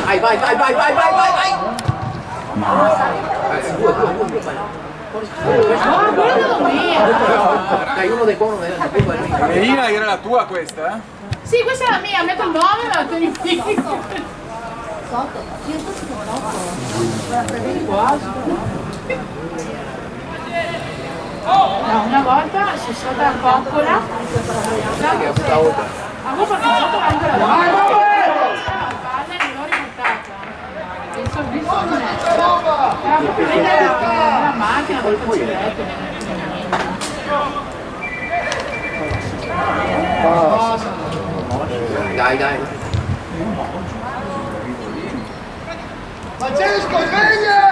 Vai, vai, vai, vai, vai, vai, vai, vai! Dai, uno dei buoni della curva è lui. Melina, era la tua questa? Sì, questa è la mia, metto il 9 e la tengo qui. No, una volta si stata a coccola. A voi perché sotto anche la palla e l'ho riportata. Il sorriso non è. Era proprio vedere la macchina del cancelletto. Dai, dai. Francesco, sveglia!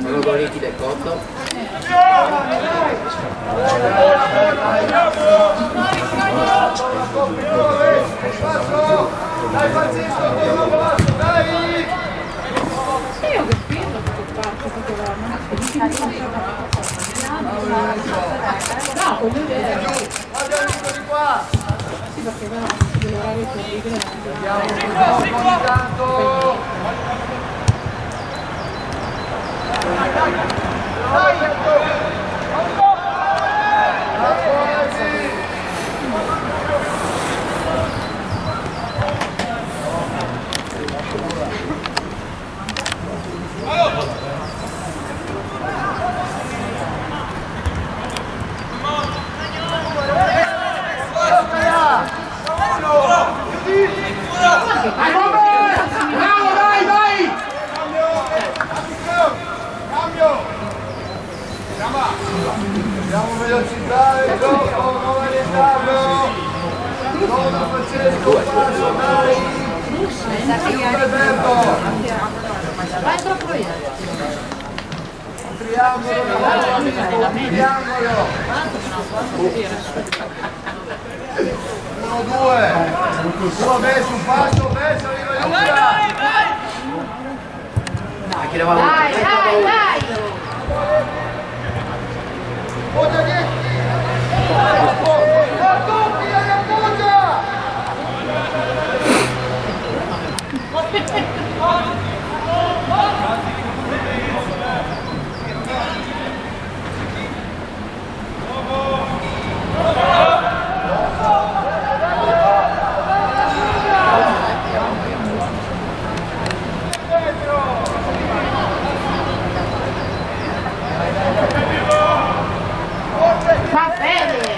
Sono goliti del cotto. Dai Francesco, dai! Io che spingo tutto parte tutto no, quello è vero. Guarda di qua! Sì, perché no, l'orario terribile. Andiamo un po' di tanto! Cambio! Dobbiamo velocizzare il gioco, non rallentarlo. Non Francesco, passo, dai. Alberto. Vai troppo io. Triangolo, triangolo. 1, 2. Su, verso, un passo, verso, arriva Luca. Dai, dai, dai! Appoggia dietro! Appoggia, appoggia! Va bene!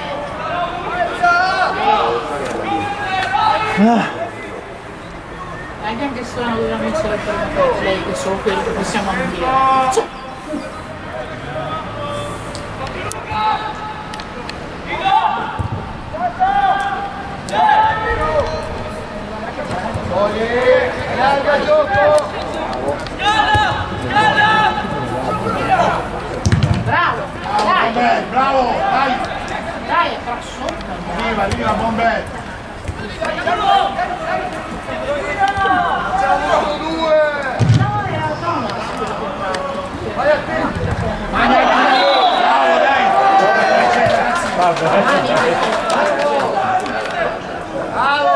Anche se non dobbiamo iniziare per lei, che è solo quello che possiamo dire. Larga gioco! Bravo! Dai! Bravo, dai! Dai, è fra sotto! Viva, bombe! Facciamo 1-2! Vai attento! Bravo, dai! Bravo!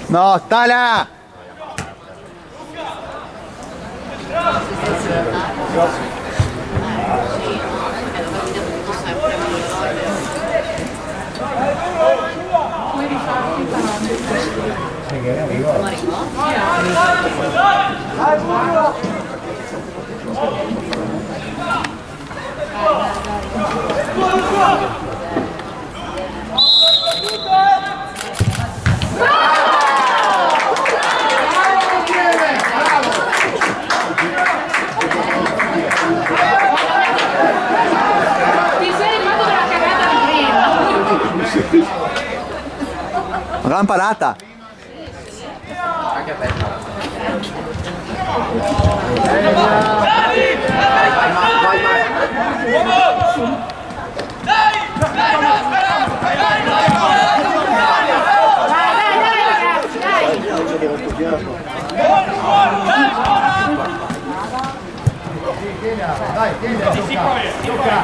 No, Tala! Puoi rifarti Ti sei rifatto della cagata di prima! Ma l'ha imparata! Anche bello. Dai, gioca!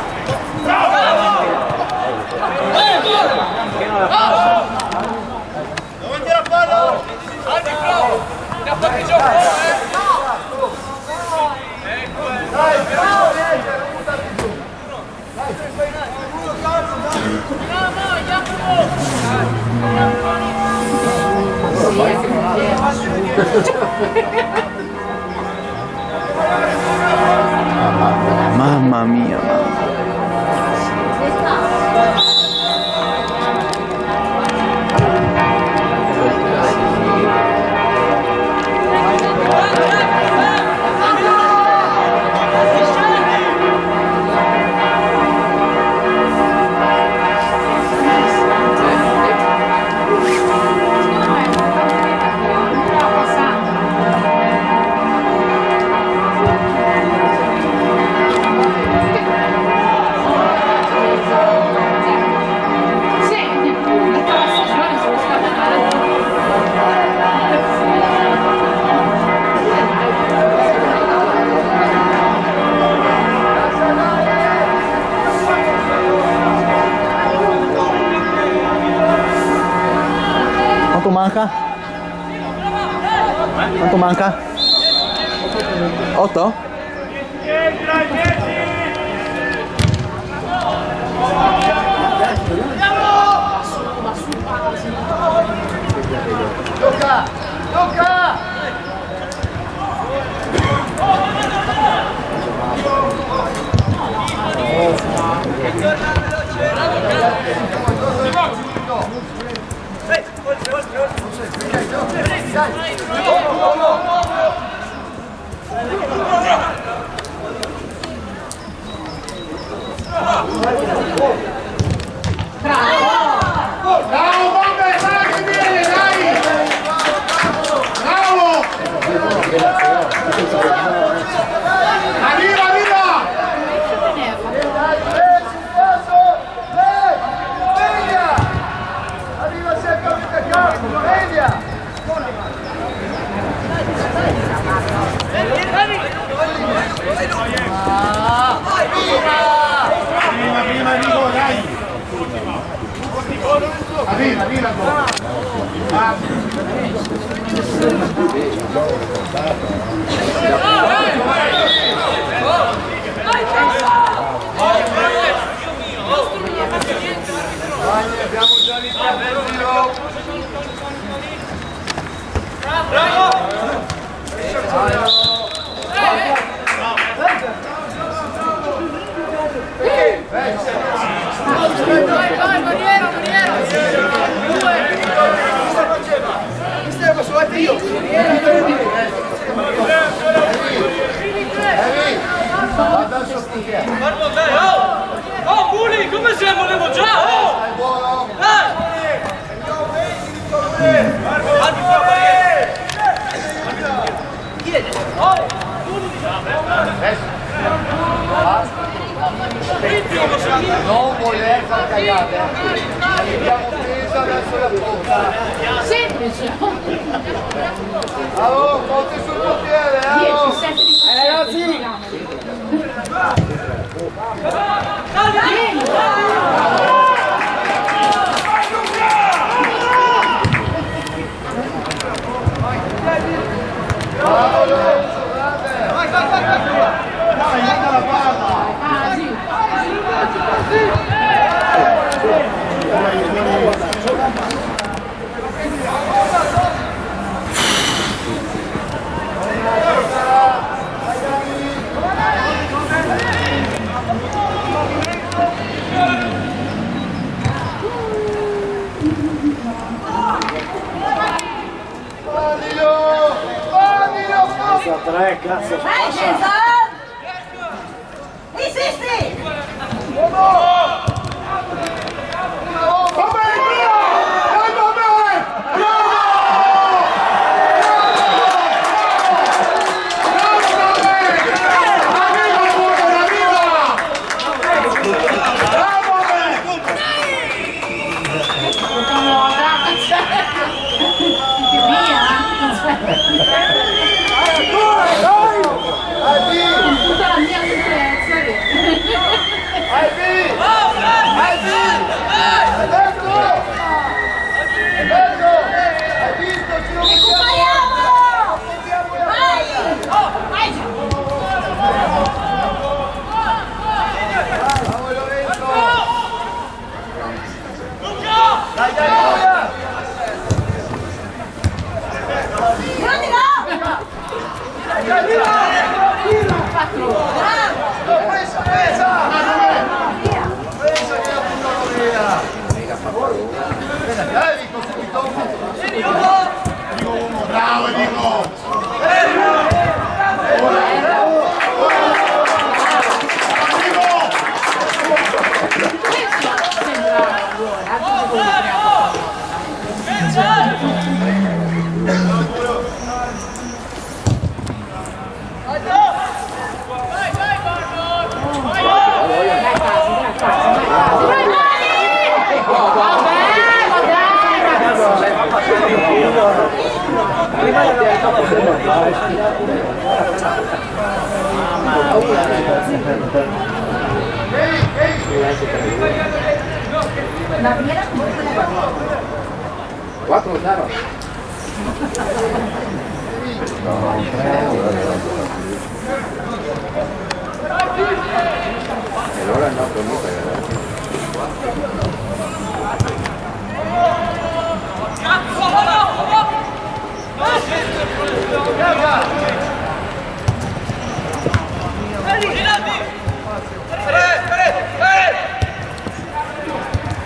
Davanti alla palla! Anni, bravo! Ne ha fatti gioco, Dai, bravo, buttati giù! Mamma mia, mamma. Quanto manca? Quanto manca? 8? Gioca! Gioca! Bravo, bombe, dai che viene, dai! Bravo! Arriva, arriva! Sveglia! Arriva sempre a campo, sveglia! Prima, Nico, dai! Arriva, abbiamo già l'intervento. Bravo! Vai, Maniera! Stiamo sull'altro io! Guarda bene, oh Puli, come siamo? Volevo già, oh! Non voler far cagate, abbiamo presa verso la punta. Semplice. Allora, ponte sul portiere, 10, 7 di ragazzi! Bravo Lorenzo, grande! Vai! Dai, manda la palla! Tre, cazzo, passa! Insisti! tutta la mia sicurezza che... Bravo Nico! La primera Quattro zero. E allora no, comunque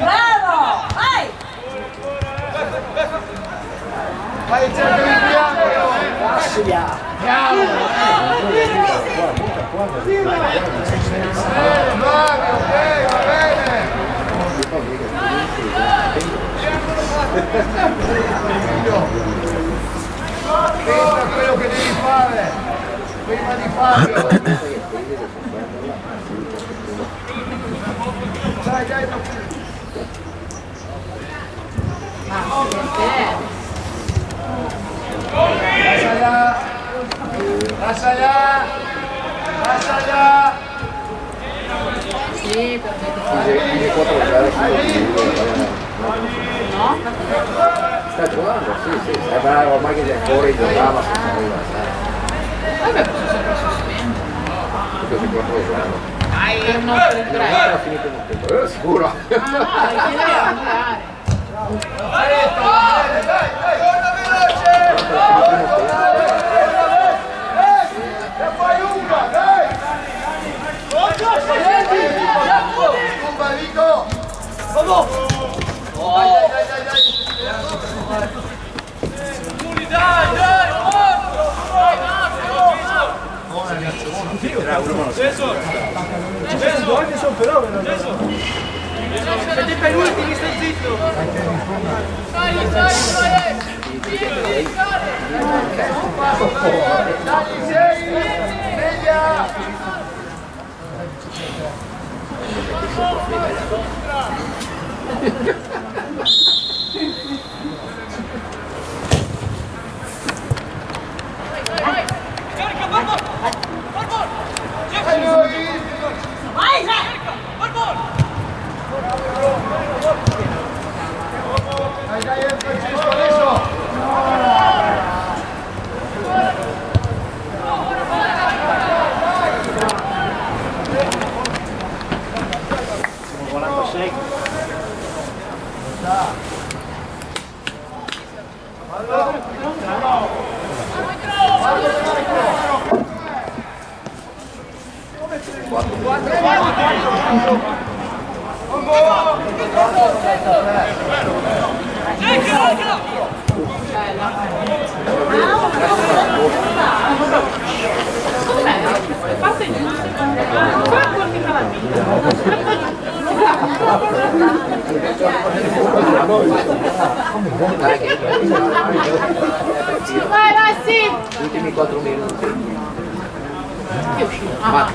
bravo! Vai! Vai, cerca di piano! Bravo! Flavio, ok, va bene. Pensa a quello che devi fare prima di Fabio. Dai, dai, lasciala. Sì, per me. No? Sta giocando, sì, è bravo, ormai che è fuori, giocava, Vabbè, posso sempre sospendere. Per non per sicuro. Ah, no, chiedere andare. Dai, torna veloce! E poi Uga, dai! Uga, Vico! Siete per ultimi, stai zitto! Dai, sei! Sveglia! Dai, Francesco, adesso! Parte giusto. Ancora cortica la Vai, vai, sì! Ultimi 4 minuti. Che è uscito? Ah,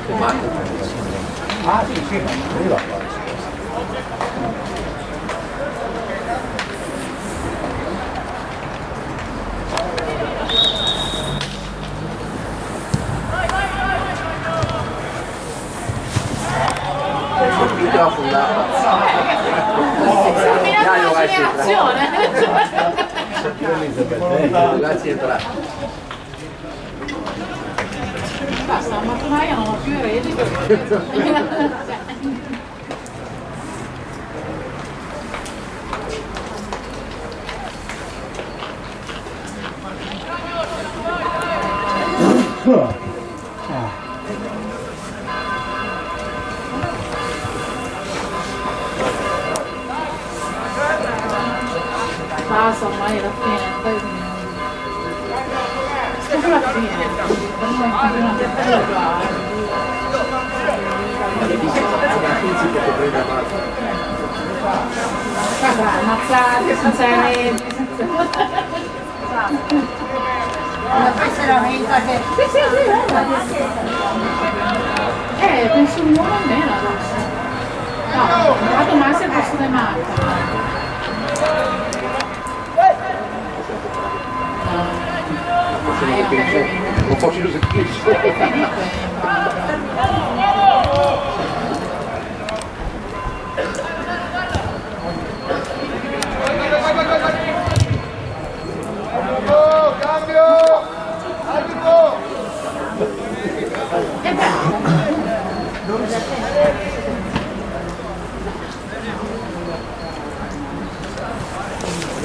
sì, arriva. Terminato la generazione. Grazie entrare. Basta, la mattonaia non ho più eredi. Basta ormai la fine, poi sempre la fine, ammazzate senza eredi, Questa è la vita che... Sì, penso un uomo almeno adesso. No, ho trovato Massi al posto di Marta. Non posso sentire. Cambio! Arbitro!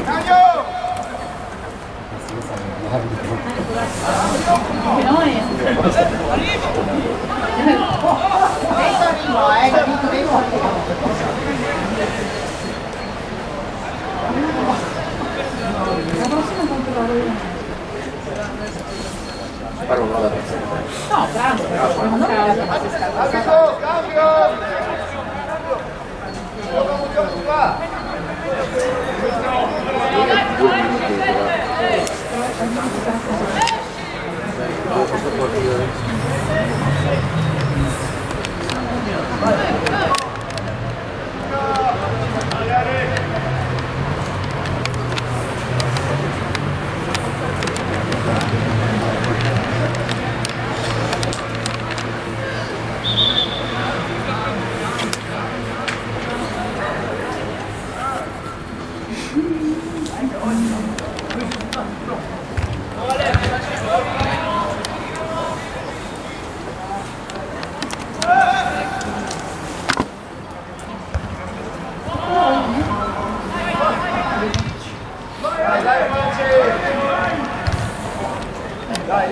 Cambio! Noi? La prossima controllo io. Sparo una da No, bravo, non casa. Arbitro, cambio! Come va?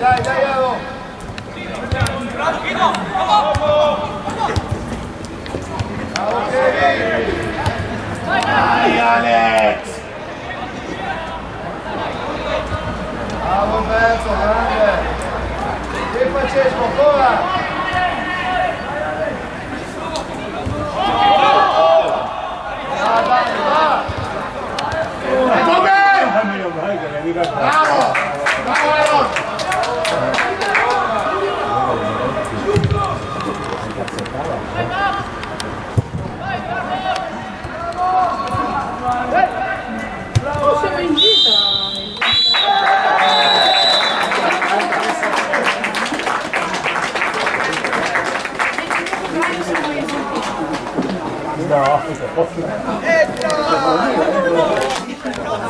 Dai, Evo! Bravo, Kevin! Dai, Alex! Bravo, Umberto, grande! E Francesco, ancora! Bravo! Bravo! Siamo in gita. No,